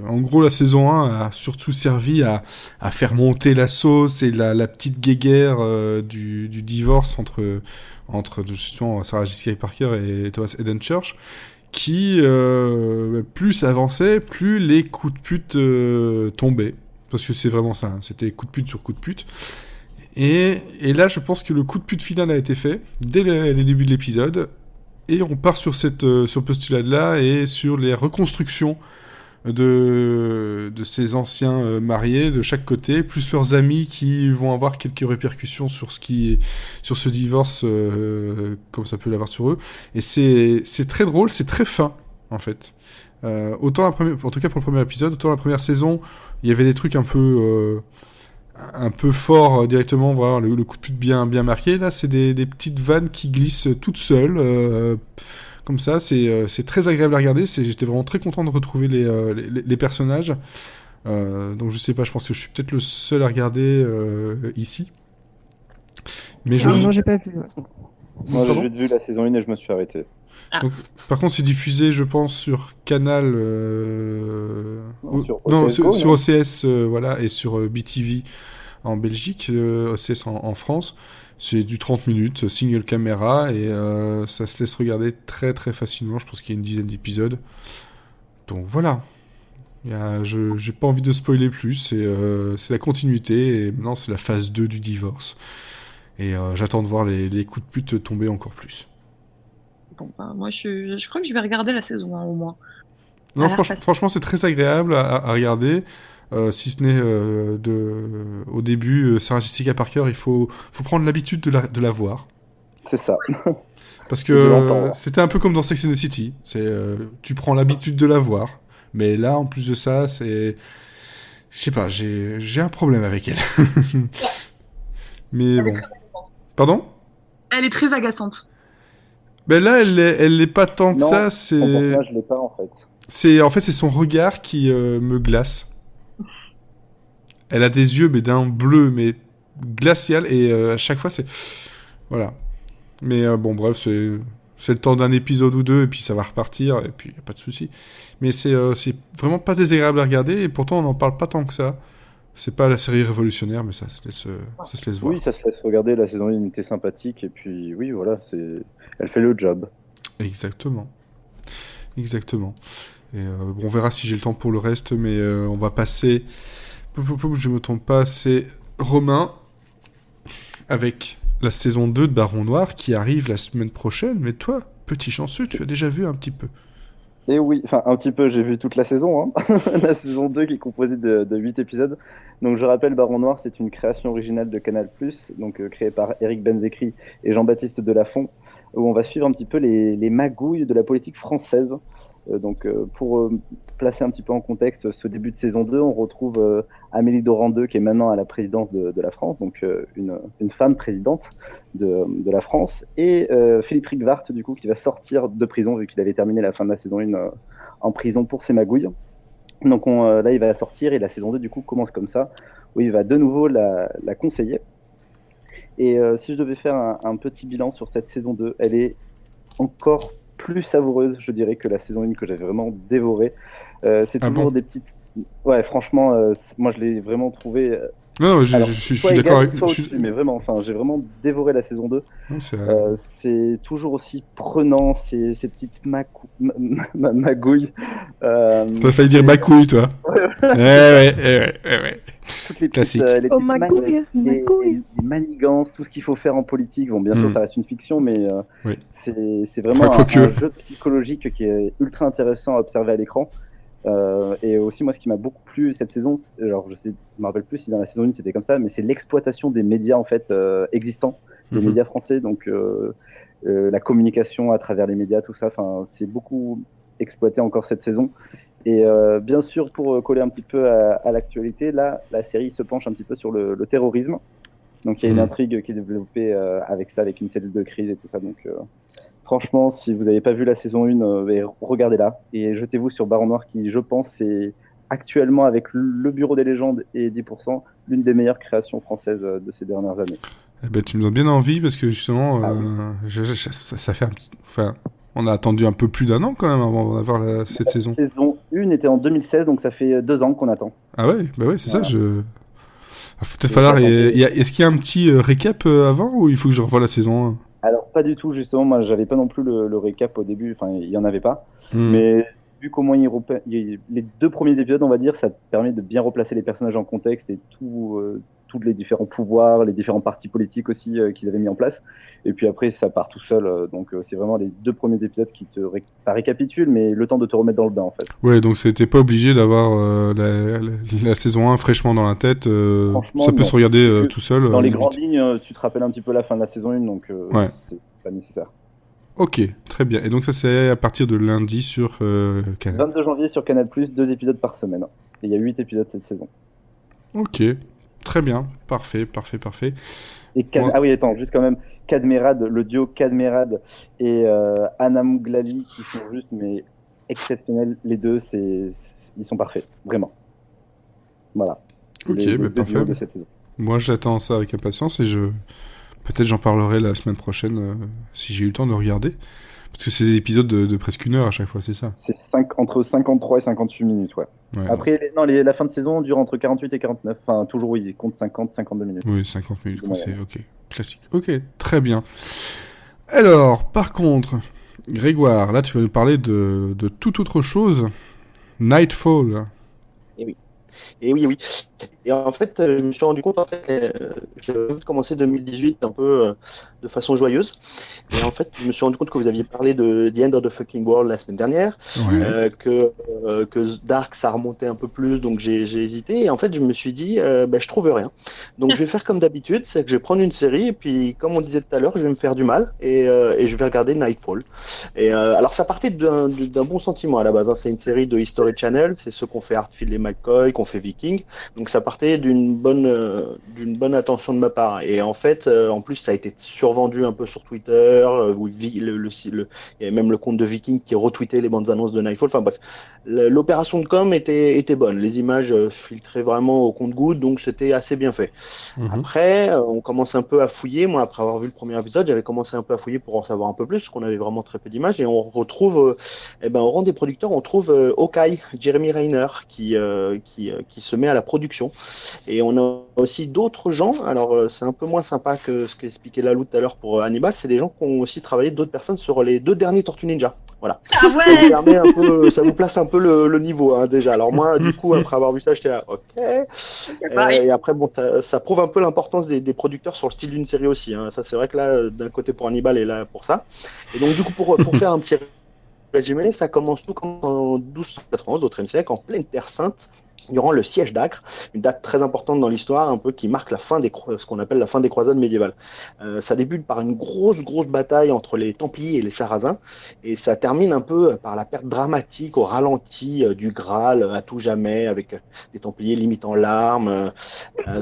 en gros la saison 1 a surtout servi à faire monter la sauce et la petite guéguerre du divorce entre justement Sarah Jessica Parker et Thomas Eden Church, qui plus ça avançait, plus les coups de pute tombaient, parce que c'est vraiment ça, hein, c'était coup de pute sur coup de pute. Et là, je pense que le coup de pute final a été fait dès les débuts de l'épisode. Et on part sur ce postulat-là et sur les reconstructions de ces anciens mariés de chaque côté, plus leurs amis qui vont avoir quelques répercussions sur ce divorce, comme ça peut l'avoir sur eux. Et c'est très drôle, c'est très fin, en fait. Autant en tout cas pour le premier épisode, autant la première saison, il y avait des trucs un peu fort directement, voilà, le coup de pute bien marqué. Là, c'est des petites vannes qui glissent toutes seules, comme ça. C'est très agréable à regarder. J'étais vraiment très content de retrouver les personnages. Donc je sais pas, je pense que je suis peut-être le seul à regarder ici. Mais Non, j'ai pas vu. Ouais. Moi, Pardon j'ai juste vu la saison 1 et je me suis arrêté. Donc, par contre, c'est diffusé, je pense, sur Canal. Sur OCS, voilà, et sur BTV en Belgique, OCS en France. C'est du 30 minutes, single caméra, et ça se laisse regarder très très facilement. Je pense qu'il y a une dizaine d'épisodes. Donc voilà. J'ai pas envie de spoiler plus, c'est la continuité, et maintenant c'est la phase 2 du divorce. Et j'attends de voir les coups de pute tomber encore plus. Bon, bah, moi, je crois que je vais regarder la saison 1 au moins. Non, Ça a l'air facile. franchement, c'est très agréable à regarder. Si ce n'est au début, Sarah Jessica Parker, il faut prendre l'habitude de la voir. C'est ça. Parce C'est longtemps, que c'était un peu comme dans Sex and the City. Tu prends l'habitude de la voir. Mais là, en plus de ça, c'est... Je sais pas, j'ai un problème avec elle. Mais bon. Pardon? Elle est très agaçante. Ben là, elle l'est pas tant que Non, ça. son personnage, je l'ai pas, en fait. C'est son regard qui me glace. Elle a des yeux, mais d'un bleu, mais glacial, et à chaque fois, c'est... Voilà. Mais bon, bref, c'est le temps d'un épisode ou deux, et puis ça va repartir, et puis y a pas de souci. Mais c'est vraiment pas désagréable à regarder, et pourtant, on n'en parle pas tant que ça. C'est pas la série révolutionnaire, mais ça se laisse voir. Oui, ça se laisse regarder. La saison 1 était sympathique, et puis oui, voilà, elle fait le job. Exactement. Exactement. Et bon, on verra si j'ai le temps pour le reste, mais on va passer... Je me trompe pas, c'est Romain avec la saison 2 de Baron Noir qui arrive la semaine prochaine. Mais toi, petit chanceux, tu as déjà vu un petit peu. Et oui, enfin un petit peu, j'ai vu toute la saison, hein. La saison 2 qui est composée de 8 épisodes. Donc je rappelle, Baron Noir, c'est une création originale de Canal+, donc créée par Eric Benzekri et Jean-Baptiste Delafont, où on va suivre un petit peu les magouilles de la politique française. Pour placer un petit peu en contexte ce début de saison 2, on retrouve Amélie Dorandeux, qui est maintenant à la présidence de la France, donc une femme présidente de la France, et Philippe Rigvart, du coup, qui va sortir de prison, vu qu'il avait terminé la fin de la saison 1 en prison pour ses magouilles. Donc là, il va sortir, et la saison 2, du coup, commence comme ça, où il va de nouveau la conseiller. Et si je devais faire un petit bilan sur cette saison 2, elle est encore plus savoureuse, je dirais, que la saison 1 que j'avais vraiment dévorée. C'est toujours des petites... Ouais, franchement, moi je l'ai vraiment trouvé... Non, je suis d'accord avec... Mais vraiment, enfin, j'ai vraiment dévoré la saison 2. C'est toujours aussi prenant, ces petites magouilles. T'as failli dire macouille, toi. Ouais. Toutes les classiques. Les manigances, tout ce qu'il faut faire en politique. Bon, bien sûr, ça reste une fiction, mais c'est vraiment un jeu psychologique qui est ultra intéressant à observer à l'écran. Et aussi, moi, ce qui m'a beaucoup plu cette saison, alors je me rappelle plus si dans la saison 1 c'était comme ça, mais c'est l'exploitation des médias en fait existants, des médias français, donc la communication à travers les médias, tout ça, c'est beaucoup exploité encore cette saison. Et bien sûr, pour coller un petit peu à l'actualité, là, la série se penche un petit peu sur le terrorisme. Donc il y a une intrigue qui est développée avec ça, avec une cellule de crise et tout ça. Donc franchement, si vous n'avez pas vu la saison 1, regardez-la et jetez-vous sur Baron Noir qui, je pense, est actuellement, avec le Bureau des légendes et 10%, l'une des meilleures créations françaises de ces dernières années. Eh ben, tu me donnes bien envie parce que justement, ça fait un petit... Enfin, on a attendu un peu plus d'1 an quand même avant d'avoir cette saison. La saison 1 était en 2016, donc ça fait 2 ans qu'on attend. Ah ouais, bah ouais, c'est ça. Il faut peut-être falloir... Est-ce qu'il y a un petit récap avant ou il faut que je revoie la saison 1 ? Alors, pas du tout, justement. Moi, j'avais pas non plus le récap au début. Enfin, il y en avait pas. Mais vu qu'au moins, les 2 premiers épisodes, on va dire, ça permet de bien replacer les personnages en contexte et tous les différents pouvoirs, les différents partis politiques aussi qu'ils avaient mis en place. Et puis après, ça part tout seul. Donc, c'est vraiment les 2 premiers épisodes qui pas récapitulent, mais le temps de te remettre dans le bain, en fait. Ouais, donc c'était pas obligé d'avoir la saison 1 fraîchement dans la tête. Ça peut se regarder tout seul. Dans les grandes lignes, tu te rappelles un petit peu la fin de la saison 1, donc c'est pas nécessaire. Ok, très bien. Et donc ça, c'est à partir de lundi sur Canal. 22 janvier sur Canal+, 2 épisodes par semaine. Et il y a 8 épisodes cette saison. Ok, très bien. Parfait. Et Ah oui, attends, juste quand même, Cadmerade, le duo Cadmerade et Anna Mouglali qui sont juste mais exceptionnels. Les deux, ils sont parfaits, vraiment. Voilà. Ok, parfait. De cette saison. Moi, j'attends ça avec impatience et peut-être j'en parlerai la semaine prochaine si j'ai eu le temps de regarder. Parce que c'est des épisodes de presque 1 heure à chaque fois, c'est ça ? C'est entre 53 et 58 minutes, ouais. Après, la fin de saison dure entre 48 et 49. Enfin, toujours, oui, il compte 52 minutes. Oui, 50 minutes, c'est ok. Classique. Ok, très bien. Alors, par contre, Grégoire, là, tu vas nous parler de toute autre chose. Nightfall. Et oui. Et en fait, je me suis rendu compte que j'avais commencé 2018 un peu de façon joyeuse. Et en fait, je me suis rendu compte que vous aviez parlé de The End of the Fucking World la semaine dernière, que Dark, ça remontait un peu plus, donc j'ai hésité. Et en fait, je me suis dit, je trouve rien. Donc je vais faire comme d'habitude, c'est que je vais prendre une série, et puis comme on disait tout à l'heure, je vais me faire du mal, et je vais regarder Nightfall. Et alors, ça partait d'un bon sentiment à la base, hein. C'est une série de History Channel, c'est ceux qu'on fait Hartfield et McCoy, qu'on fait Viking. Donc ça partait d'une bonne attention de ma part. Et en fait, en plus, ça a été survendu un peu sur Twitter, où il y avait même le compte de Viking qui retweetait les bandes annonces de Nightfall. Enfin bref, l'opération de com était bonne. Les images filtraient vraiment au compte-gouttes, donc c'était assez bien fait. Après, on commence un peu à fouiller. Moi, après avoir vu le premier épisode, j'avais commencé un peu à fouiller pour en savoir un peu plus, parce qu'on avait vraiment très peu d'images. Et on retrouve, au rang des producteurs, on trouve Hawkeye, Jeremy Renner, qui qui se met à la production. Et on a aussi d'autres gens, alors c'est un peu moins sympa que ce qu'expliquait Lalou tout à l'heure pour Hannibal, c'est des gens qui ont aussi travaillé, d'autres personnes, sur les 2 derniers Tortues Ninja. Voilà. Ah Ça vous ouais. permet un peu, ça vous place un peu le niveau, hein, déjà. Alors moi, du coup, après avoir vu ça, j'étais là, ok. Pareil. Et après, bon, ça prouve un peu l'importance des producteurs sur le style d'une série aussi, hein. Ça, c'est vrai que là, d'un côté pour Hannibal et là pour ça. Et donc, du coup, pour faire un petit résumé, ça commence tout comme en 1291 au XIIIe siècle, en pleine Terre Sainte, durant le siège d'Acre, une date très importante dans l'histoire, un peu qui marque la fin ce qu'on appelle la fin des croisades médiévales. Ça débute par une grosse bataille entre les Templiers et les Sarrasins, et ça termine un peu par la perte dramatique au ralenti du Graal à tout jamais, avec des Templiers limitant l'arme,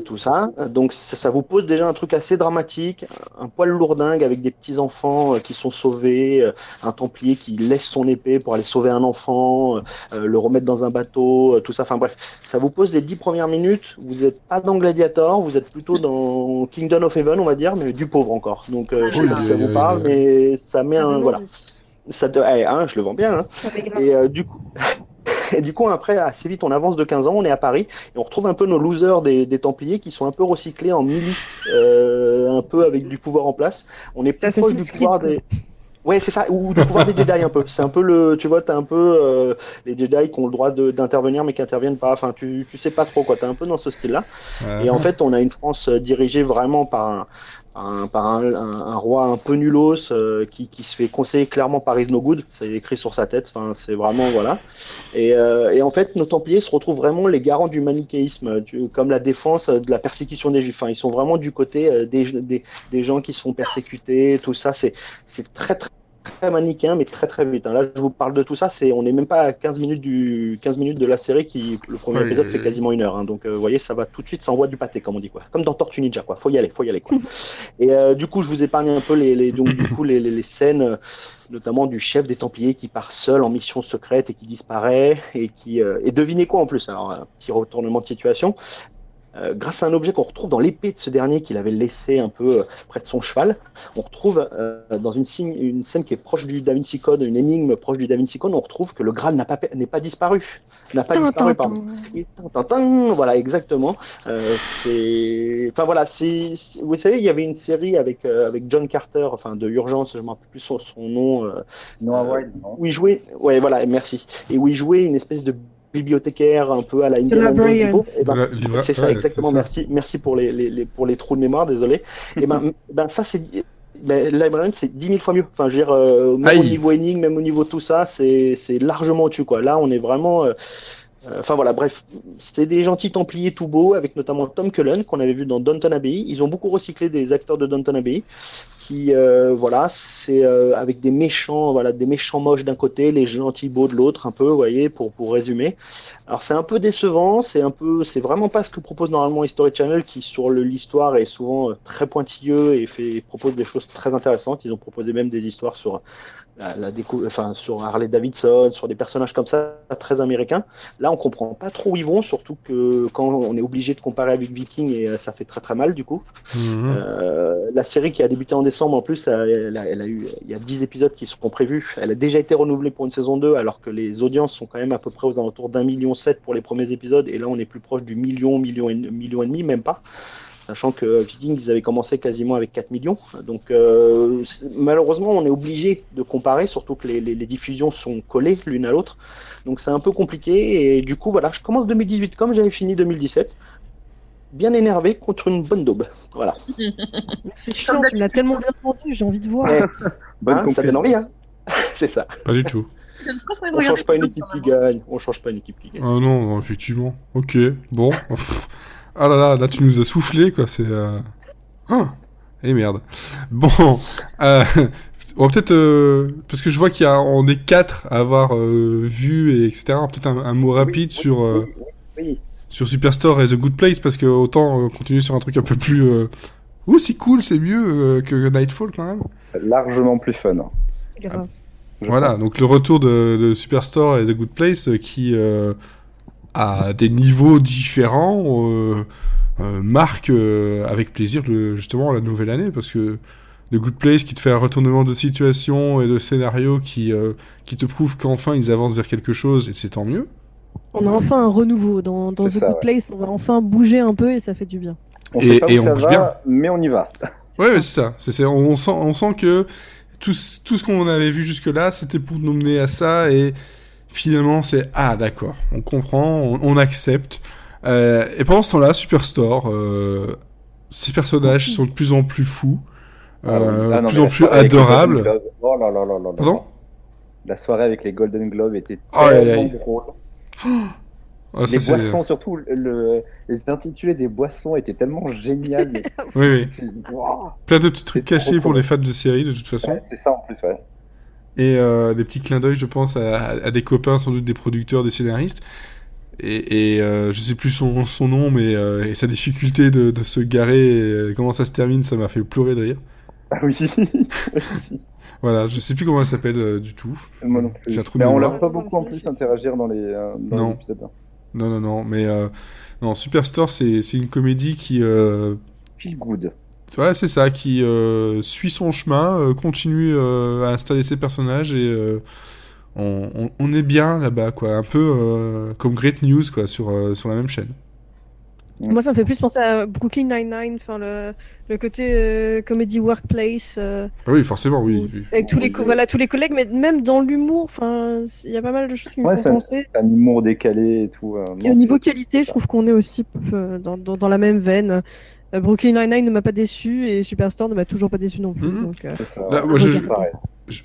tout ça. Donc ça vous pose déjà un truc assez dramatique, un poil lourdingue avec des petits enfants qui sont sauvés, un Templier qui laisse son épée pour aller sauver un enfant, le remettre dans un bateau, tout ça. Enfin bref, ça vous pose les 10 premières minutes. Vous n'êtes pas dans Gladiator, vous êtes plutôt dans Kingdom of Heaven, on va dire, mais du pauvre encore. Donc je sais pas si ça vous parle, mais ça met un voilà. Ça te, je le vends bien. Hein. Et du coup. Et du coup, après, assez vite, on avance de 15 ans, on est à Paris, et on retrouve un peu nos losers des Templiers qui sont un peu recyclés en milice, un peu avec du pouvoir en place. On est plus proche du pouvoir des... Ouais, c'est ça, ou du pouvoir des Jedi un peu. C'est un peu tu vois, t'as un peu les Jedi qui ont le droit d'intervenir mais qui interviennent pas. Enfin, tu sais pas trop quoi. T'es un peu dans ce style-là. Et en fait, on a une France dirigée vraiment par un roi un peu nulos qui se fait conseiller clairement par Is No Good. C'est écrit sur sa tête. Enfin, c'est vraiment voilà. Et en fait, nos Templiers se retrouvent vraiment les garants du manichéisme, comme la défense de la persécution des Juifs. Enfin, ils sont vraiment du côté des gens qui se font persécuter. Tout ça, c'est très manichéen, mais très vite. Hein. Là, je vous parle de tout ça, on n'est même pas à 15 minutes de la série qui, le premier épisode fait quasiment 1 heure. Hein. Donc, vous voyez, ça va tout de suite, ça envoie du pâté, comme on dit, quoi. Comme dans Tortue Ninja, quoi. Faut y aller, quoi. Et du coup, je vous épargne un peu les scènes, notamment du chef des Templiers qui part seul en mission secrète et qui disparaît et et devinez quoi en plus. Alors, un petit retournement de situation. Grâce à un objet qu'on retrouve dans l'épée de ce dernier qu'il avait laissé un peu près de son cheval, on retrouve dans une scène qui est proche du Da Vinci Code, une énigme proche du Da Vinci Code, on retrouve que le Graal n'est pas disparu. Pardon. Et voilà, exactement. Enfin voilà, vous savez, il y avait une série avec John Carter, enfin de Urgence, je ne me rappelle plus son nom. Noah Wild, non ? Où il jouait, ouais, voilà, merci. Et où il jouait une espèce de bibliothécaire un peu à la Indiana Jones. C'est ça, exactement. C'est ça. Merci pour les trous de mémoire, désolé. Et ça, c'est. Librarian, c'est 10 000 fois mieux. Enfin, je veux dire, même au niveau énigme, même au niveau tout ça, c'est largement au-dessus, quoi. Là, on est vraiment. Enfin voilà, bref, c'était des gentils Templiers tout beaux, avec notamment Tom Cullen, qu'on avait vu dans Downton Abbey. Ils ont beaucoup recyclé des acteurs de Downton Abbey, qui, voilà, c'est avec des méchants moches d'un côté, les gentils beaux de l'autre, un peu, vous voyez, pour résumer. Alors c'est un peu décevant, c'est vraiment pas ce que propose normalement History Channel, qui sur l'histoire est souvent très pointilleux et propose des choses très intéressantes. Ils ont proposé même des histoires sur sur Harley Davidson, sur des personnages comme ça, très américains. Là, on comprend pas trop où ils vont, surtout que quand on est obligé de comparer avec Viking, et ça fait très mal du coup. La série qui a débuté en décembre, en plus, il y a 10 épisodes qui seront prévus. Elle a déjà été renouvelée pour une saison 2, alors que les audiences sont quand même à peu près aux alentours d'1,7 million pour les premiers épisodes, et là, on est plus proche du million et demi, même pas. Sachant que Vikings, ils avaient commencé quasiment avec 4 millions. Donc, malheureusement, on est obligé de comparer, surtout que les diffusions sont collées l'une à l'autre. Donc, c'est un peu compliqué. Et du coup, voilà, je commence 2018 comme j'avais fini 2017. Bien énervé contre une bonne daube. Voilà. C'est chiant, tu me l'as tellement bien vendu, j'ai envie de voir. Ça donne envie, hein. C'est ça. Pas du tout. On change pas une équipe qui gagne. Ah non, effectivement. Ok, bon. Ah là, tu nous as soufflé, quoi, c'est... Eh merde. Bon, on va peut-être... parce que je vois on est 4 à avoir vu, et etc. Peut-être un mot rapide sur Superstore et The Good Place, parce que autant continuer sur un truc un peu plus... c'est cool, c'est mieux que Nightfall, quand même. Largement plus fun. Grave. Voilà, donc le retour de Superstore et The Good Place, qui... à des niveaux différents, marque avec plaisir justement la nouvelle année, parce que The Good Place qui te fait un retournement de situation et de scénario qui te prouve qu'enfin ils avancent vers quelque chose, et c'est tant mieux. On a enfin un renouveau dans C'est The ça, Good ouais. Place. On va enfin bouger un peu et ça fait du bien. On Et- sait pas et où on ça bouge va, bien. mais on y va. Ouais, c'est ça. On sent que tout ce qu'on avait vu jusque-là, c'était pour nous mener à ça, et finalement, c'est ah d'accord, on comprend, on accepte. Et pendant ce temps-là, Superstore, ces personnages sont de plus en plus fous, Ah oui. Ah non, de plus mais en la plus soirée avec les Golden adorables. Globes. Oh là là là là là. Pardon? La soirée avec les Golden Globes était Aïe, aïe, tellement aïe. drôle. Ah, ça, Les c'est- boissons, surtout, les intitulés des boissons étaient tellement géniaux. Mais... Oui, oui. Wow. Plein de petits trucs C'est trop, cachés trop pour les bien. fans de série, de toute façon. Ouais, c'est ça en plus, ouais. Et des petits clins d'œil, je pense, à des copains, sans doute des producteurs, des scénaristes. Et je sais plus son nom, mais et sa difficulté de se garer, et comment ça se termine, ça m'a fait pleurer de rire. Ah oui. Voilà, je sais plus comment elle s'appelle du tout. Moi non plus. J'ai un trou de Mais on mémoire. l'a pas beaucoup en plus interagir dans Non. les épisodes. Non, mais non, Superstore, c'est une comédie qui, Feel good. ouais, c'est ça, qui suit son chemin, continue à installer ses personnages, et on est bien là-bas, quoi, un peu comme Great News, quoi, sur la même chaîne. Moi, ça me fait plus penser à Brooklyn Nine-Nine, enfin le côté comedy workplace, Ah oui, forcément, oui. avec tous les collègues, mais même dans l'humour, enfin, il y a pas mal de choses qui me Ouais, font ça, penser. c'est un humour décalé et tout. Et au niveau qualité, je trouve qu'on est aussi dans la même veine. Brooklyn Nine-Nine ne m'a pas déçu et Superstore ne m'a toujours pas déçu non plus. Mhm. Donc, Là, moi, regardez.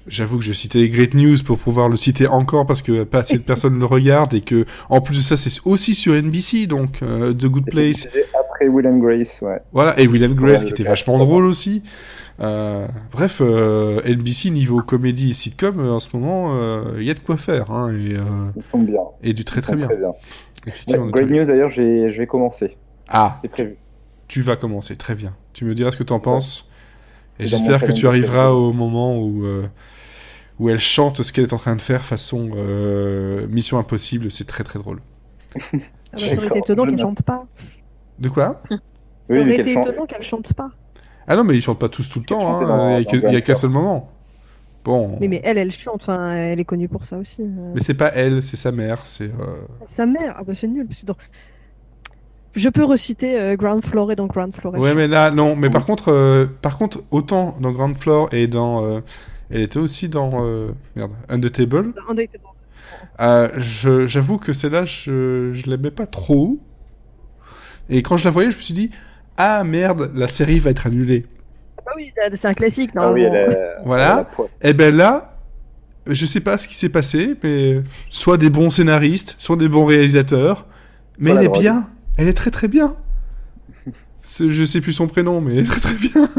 j'avoue que je citais Great News pour pouvoir le citer encore parce que pas assez de personnes le regardent, et que en plus de ça, c'est aussi sur NBC, donc The Good Place. Après Will and Grace, ouais. Voilà, et Will and Grace, Ouais, qui le était gars, vachement c'est drôle aussi. Bref, NBC niveau comédie et sitcom, en ce moment, il y a de quoi faire, hein, Ils sont bien. et du très Ils très sont bien. Très bien. Effectivement, Ouais, du Great très bien. News d'ailleurs, je vais commencer. Ah, C'est prévu. tu vas commencer, très bien. Tu me diras ce que t'en penses, et C'est dans mon j'espère que tu calendrier. arriveras au moment où elle chante ce qu'elle est en train de faire façon Mission Impossible, c'est très très drôle. Ah bah, ça aurait été D'accord, étonnant je qu'elle note. chante pas. De quoi? Ça Oui, aurait mais été qu'elle chante. étonnant qu'elle chante pas. Ah non, mais ils chantent pas tous tout le Qu'elle temps, chantait hein, il y a qu'un Gunter. seul moment. Bon, Mais elle chante, enfin, elle est connue pour ça aussi. mais c'est pas elle, c'est sa mère, c'est... Sa mère, ah bah c'est nul. Parce que je peux reciter Ground Floor et dans Ground Floor. elle Ouais, chante. mais là, non, mais par contre, autant dans Grand Floor et dans... elle était aussi dans... merde, Undetable. Undetable. J'avoue que celle-là, je l'aimais pas trop. Et quand je la voyais, je me suis dit, ah merde, la série va être annulée. Ah oui, c'est un classique. Ah oui, normalement. Voilà. elle a la poisse. Et ben là, je sais pas ce qui s'est passé, mais soit des bons scénaristes, soit des bons réalisateurs, mais Soit elle la est drogue. bien, elle est très très bien. Je sais plus son prénom, mais elle est très très bien.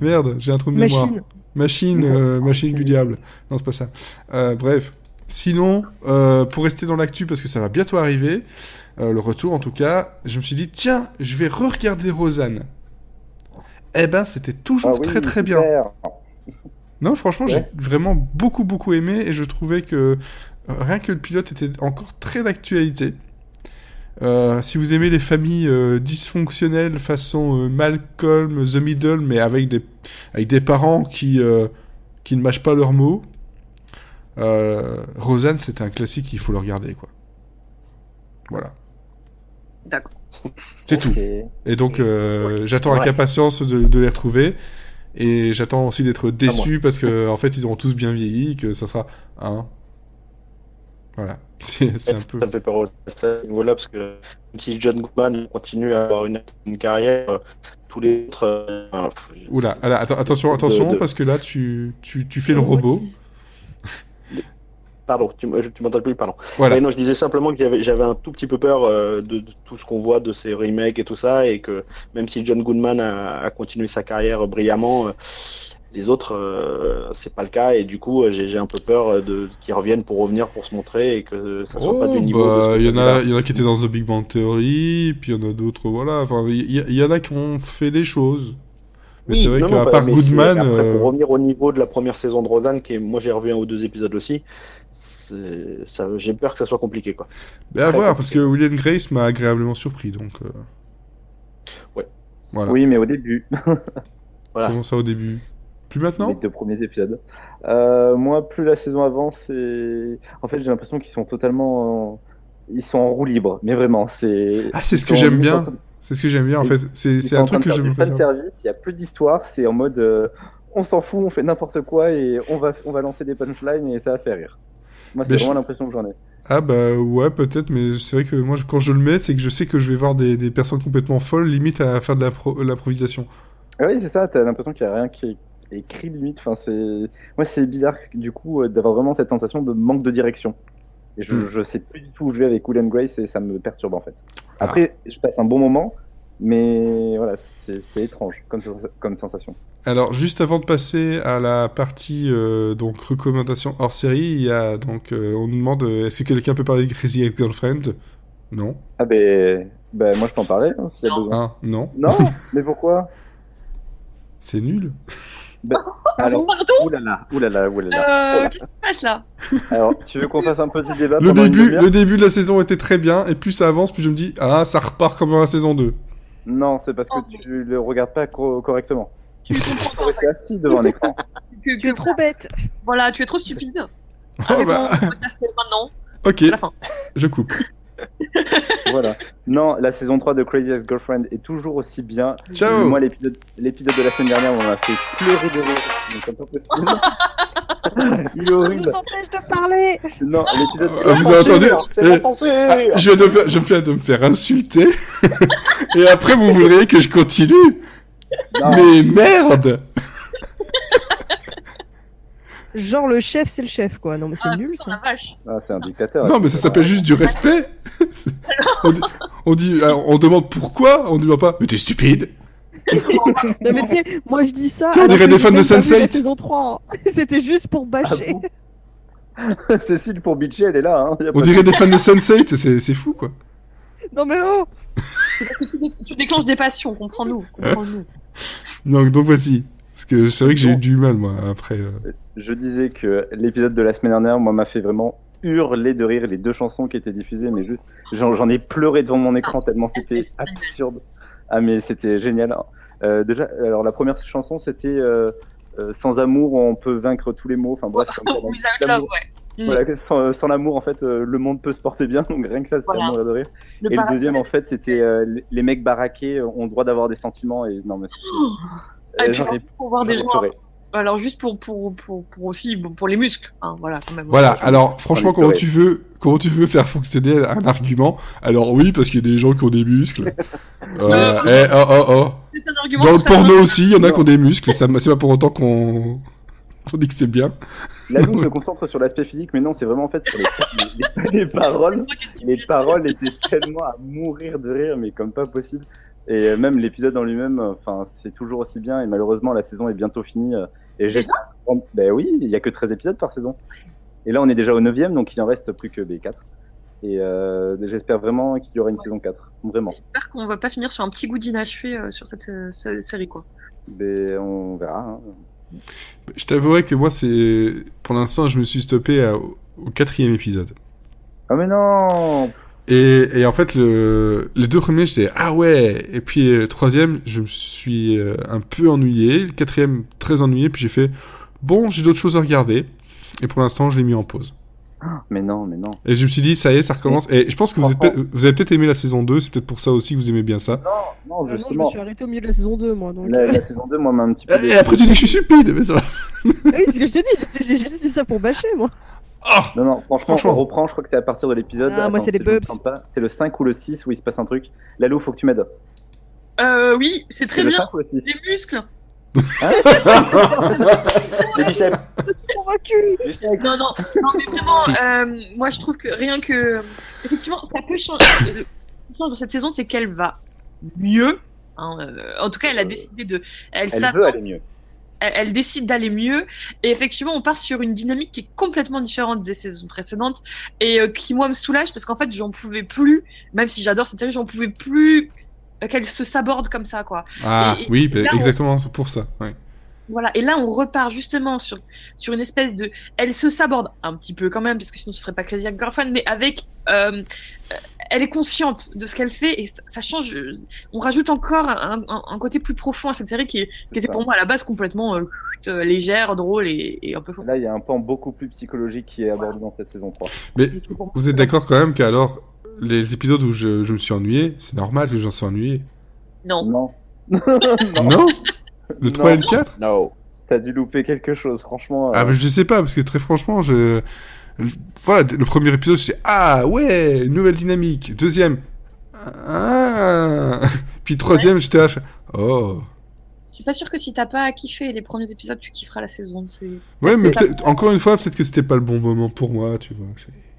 Merde, j'ai un trou de mémoire. Machine du diable. Non, c'est pas ça. Bref. Sinon, pour rester dans l'actu, parce que ça va bientôt arriver, le retour en tout cas, je me suis dit, tiens, je vais re-regarder Roseanne. Eh ben, c'était toujours Ah oui, très très bien. super. Non, franchement, Ouais. j'ai vraiment beaucoup aimé, et je trouvais que rien que le pilote était encore très d'actualité. Si vous aimez les familles dysfonctionnelles façon Malcolm, The Middle, mais avec des parents qui ne mâchent pas leurs mots, Roseanne, c'est un classique, il faut le regarder, quoi. Voilà. D'accord. C'est tout. Ok. Et donc, j'attends avec Ouais. impatience de les retrouver. Et j'attends aussi d'être déçu parce que en fait, ils auront tous bien vieilli, que ça sera un. Voilà. C'est un peu. Ça me fait peur aussi à ce niveau-là, parce que même si John Goodman continue à avoir une carrière, tous les autres. Oula, attention, parce que là, tu fais le robot. Pardon, tu m'entends plus, pardon. Voilà. Ouais, non, je disais simplement que j'avais un tout petit peu peur de tout ce qu'on voit de ces remakes et tout ça, et que même si John Goodman a continué sa carrière brillamment, les autres, c'est pas le cas, et du coup, j'ai un peu peur qu'ils reviennent pour revenir pour se montrer, et que ça soit pas du niveau de ce il y qu'on en a a, vu là. il y en a qui étaient dans The Big Bang Theory, puis il y en a d'autres, voilà. Enfin, il y en a qui ont fait des choses. Mais Oui, c'est vrai non, qu'à non, part mais Goodman, après, pour revenir au niveau de la première saison de Roseanne, moi j'ai revu 1 ou 2 épisodes aussi, j'ai peur que ça soit compliqué, quoi. à très voir, parce que compliqué. Will and Grace m'a agréablement surpris, donc. Ouais. Voilà. Oui, mais au début, Voilà. Comment ça au début? Plus maintenant? les 2 premiers épisodes. Moi, plus la saison avance, et en fait, j'ai l'impression qu'ils sont totalement ils sont en roue libre, mais vraiment, c'est. Ah, c'est ce ils que sont j'aime limite en bien. train de- C'est ce que j'aime bien, en Ils- fait. C'est sont un en train truc de que faire je du me fan service, il n'y a plus d'histoire, c'est en mode on s'en fout, on fait n'importe quoi et on va lancer des punchlines et ça va faire rire. Moi, c'est Mais vraiment je- l'impression que j'en ai. Ah bah ouais, peut-être, mais c'est vrai que moi, quand je le mets, c'est que je sais que je vais voir des personnes complètement folles, limite à faire de l'improvisation. Ah oui, c'est ça, t'as l'impression qu'il n'y a rien qui est écrit limite. Enfin, moi, c'est bizarre du coup d'avoir vraiment cette sensation de manque de direction. Et je sais plus du tout où je vais avec Will and Grace et ça me perturbe en fait. Après, je passe un bon moment, mais voilà, c'est étrange comme sensation. Alors, juste avant de passer à la partie donc recommandation hors série, il y a donc on nous demande est-ce que quelqu'un peut parler de Crazy Ex-Girlfriend? Non. Ah ben moi je peux en parler hein, s'il y a besoin. Ah, non. Non, mais pourquoi? C'est nul. Alors, Pardon oulala, oulala, oulala. Qu'est-ce qui se passe là? Alors, tu veux qu'on fasse un petit débat Le pendant une demi-heure? le début de la saison était très bien, et plus ça avance, plus je me dis ah, ça repart comme dans la saison 2. Non, c'est parce que Oh, tu le regardes pas correctement. Tu comprends Tu faut rester assis devant un écran. Tu es trop bête. Voilà, tu es trop stupide. Oh, Arrête bah, ton podcast maintenant, ok, c'est la fin. je coupe. Voilà. Non, la saison 3 de Crazy Ex-Girlfriend est toujours aussi bien. Ciao. Moi, l'épisode de la semaine dernière, on m'a fait pleurer de rire. Donc, c'est pas possible. Il est Ça horrible. nous empêche de parler. Non, l'épisode. Vous avez entendu C'est Eh, pas censé. je viens de me faire insulter, et après vous voudriez que je continue. Non, Mais merde. Genre le chef, c'est le chef, quoi. Non, mais c'est Ah, nul, putain, ça. la vache. ah, c'est un dictateur. Non, mais ça s'appelle juste du respect. On demande pourquoi, on ne dit pas mais t'es stupide. Non, mais tu sais, moi je dis ça. Tiens, on alors dirait que des j'ai fans de même pas vu Sense8. la saison 3. C'était juste pour Ah bâcher. bon Cécile, pour bitcher, elle est là. Hein. Y a On pas dirait des fans de Sense8, c'est fou quoi. Non, mais oh. Tu déclenches des passions, comprends-nous. Donc voici. Parce que c'est vrai que j'ai eu du mal moi après. Je disais que l'épisode de la semaine dernière, moi, m'a fait vraiment hurler de rire les deux chansons qui étaient diffusées, mais juste, j'en ai pleuré devant mon écran tellement c'était absurde. Ah, mais c'était génial. Déjà, alors la première chanson, c'était Sans amour, on peut vaincre tous les maux. Enfin bref, comme ça, Without love, l'amour- ouais. voilà, sans l'amour, en fait, le monde peut se porter bien. Donc rien que ça, c'était Voilà. à mourir de rire. Le Et le paradis. deuxième, en fait, c'était les mecs baraqués ont le droit d'avoir des sentiments. Et non, mais Ah, et puis j'en ai merci pour voir des j'en ai gens. pleuré. Alors juste pour aussi pour les muscles, hein, voilà quand même. Voilà. Alors franchement, Allez, comment tu veux faire fonctionner un argument? Alors oui, parce qu'il y a des gens qui ont des muscles. Oh. C'est un argument Dans pour le ça porno que- aussi, il y en a qui ont des muscles. Et ça, c'est pas pour autant qu'on dit que c'est bien. Lalou se concentre sur l'aspect physique, mais non, c'est vraiment en fait sur les paroles. Les paroles étaient tellement à mourir de rire, mais comme pas possible. Et même l'épisode en lui-même, enfin, c'est toujours aussi bien. Et malheureusement, la saison est bientôt finie. Et ben oui, il y a que 13 épisodes par saison. Et là, on est déjà au 9e, donc il en reste plus que 4. Et j'espère vraiment qu'il y aura une saison 4. Vraiment. J'espère qu'on va pas finir sur un petit goût d'inachevé sur cette série quoi. Mais on verra. Hein. Je t'avouerai que moi, pour l'instant, je me suis stoppé au 4e épisode. Ah mais non. Et en fait, les deux premiers, je disais ah ouais. Et puis le troisième, je me suis un peu ennuyé. Le quatrième, très ennuyé. Puis j'ai fait bon, j'ai d'autres choses à regarder. Et pour l'instant, je l'ai mis en pause. Mais non. Et je me suis dit ça y est, ça recommence. Et je pense que vous avez peut-être aimé la saison 2. C'est peut-être pour ça aussi que vous aimez bien ça. Non, Ah non, je justement. me suis arrêté au milieu de la saison 2, moi. Donc... La saison 2, moi, m'a un petit peu. Et après, tu dis que je suis stupide. Mais ça va. Oui, c'est ce que je t'ai dit. J'ai juste dit ça pour bâcher, moi. Non, franchement, on reprend, je crois que c'est à partir de l'épisode. Ah, moi, c'est les si je me Bubs. trompe pas, c'est le 5 ou le 6 où il se passe un truc. Lalou, faut que tu m'aides. Oui, c'est très C'est le bien. 5 ou le 6 Les muscles. Les biceps. Je suis convaincu. Non, mais vraiment, moi je trouve que rien que. Effectivement, ça peut changer. Le change de cette saison, c'est qu'elle va mieux. Hein, en tout cas, elle a décidé de. Elle veut aller mieux. Elle décide d'aller mieux. Et effectivement, on part sur une dynamique qui est complètement différente des saisons précédentes. Et qui, moi, me soulage parce qu'en fait, j'en pouvais plus. Même si j'adore cette série, j'en pouvais plus qu'elle se saborde comme ça, quoi. Ah Et oui, là, exactement pour ça. Ouais. Voilà, et là on repart justement sur une espèce de... Elle se saborde un petit peu quand même, parce que sinon ce serait pas Crazy Ex-Girlfriend, mais avec... elle est consciente de ce qu'elle fait, et ça change... On rajoute encore un côté plus profond à cette série qui était pour moi à la base complètement légère, drôle et un peu faux. Là, il y a un pan beaucoup plus psychologique qui est abordé dans cette saison 3. Mais vous êtes d'accord quand même qu'alors, les épisodes où je me suis ennuyé, c'est normal que j'en sois ennuyé. Non. Non. Non Le 3 et le 4 No. T'as dû louper quelque chose, franchement. Ah, mais je sais pas, parce que très franchement, voilà, le premier épisode, je dis ah ouais, nouvelle dynamique. Deuxième, ah. Puis troisième, j'étais là, oh. Je suis pas sûre que si t'as pas kiffé les premiers épisodes, tu kifferas la saison. Ouais, mais pas- encore une fois, peut-être que c'était pas le bon moment pour moi, tu vois.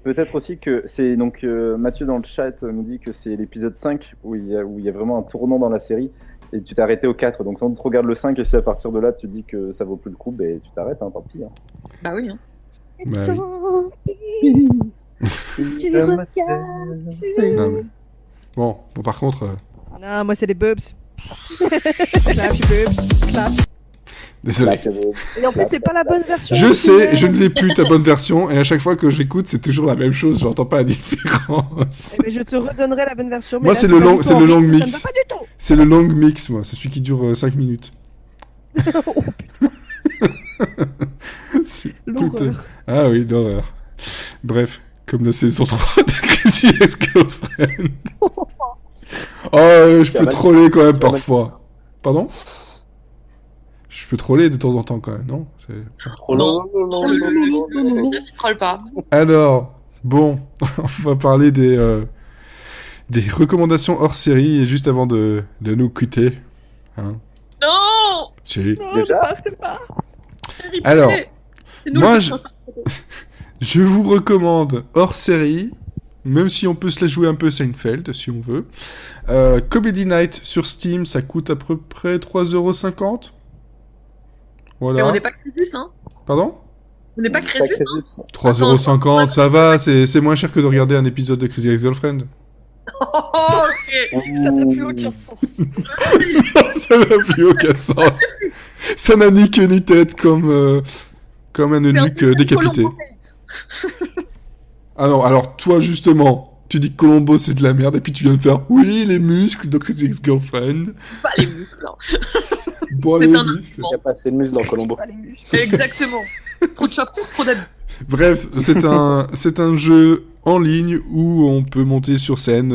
Peut-être aussi que c'est donc Mathieu dans le chat nous dit que c'est l'épisode 5 où il y a vraiment un tournant dans la série et tu t'es arrêté au 4. Donc quand tu regardes le 5 et si à partir de là tu dis que ça vaut plus le coup, ben tu t'arrêtes, hein, tant pis. Hein. Bah oui. Hein. Bah oui. Tant pis, tu regardes plus. Non, mais... bon, par contre, Non, moi c'est les bubs. Clap, bubs, clap. désolé. Et en plus, c'est pas la bonne version. Je sais, originale. je ne l'ai plus ta bonne version, et à chaque fois que j'écoute, c'est toujours la même chose, j'entends pas la différence. Eh ben, je te redonnerai la bonne version. Mais Moi, là, c'est pas le du long- tout c'est le long enregistré, mix. Ça ne va pas du tout. C'est le long mix, moi, c'est celui qui dure 5 minutes. Oh, C'est L'horreur. tout, ah oui, l'horreur. Bref, comme la saison 3 de Crazy Ex-Girlfriend. Je peux troller quand même parfois. Pardon? Je peux troller de temps en temps quand même, non? Troll pas. Alors, bon, on va parler des recommandations hors série, et juste avant de nous quitter. Hein. Non. Si. Non, Déjà je pars. Alors, C'est nous, moi, le je vous recommande hors série, même si on peut se la jouer un peu Seinfeld, si on veut. Comedy Night sur Steam, ça coûte à peu près 3,50 €. Voilà. Mais on n'est pas Crésus, hein. Pardon? On n'est pas Crésus, hein. 3,50 €, ça va, c'est moins cher que de regarder un épisode de Crazy Ex-Girlfriend. Oh, ok. Ça n'a plus aucun sens. Ça n'a plus aucun sens. Ça n'a ni queue ni tête comme un eunuque décapité. Colombo Kate. Ah non, alors toi justement, tu dis que Colombo c'est de la merde et puis tu viens de faire oui les muscles de Crazy Ex-Girlfriend. Pas les muscles, hein. Bon C'est les un muscles. Il n'y a pas assez de muscles dans Colombo. Pas les muscles. Exactement. Trop de chapeaux, trop d'habits. Bref, c'est un jeu en ligne où on peut monter sur scène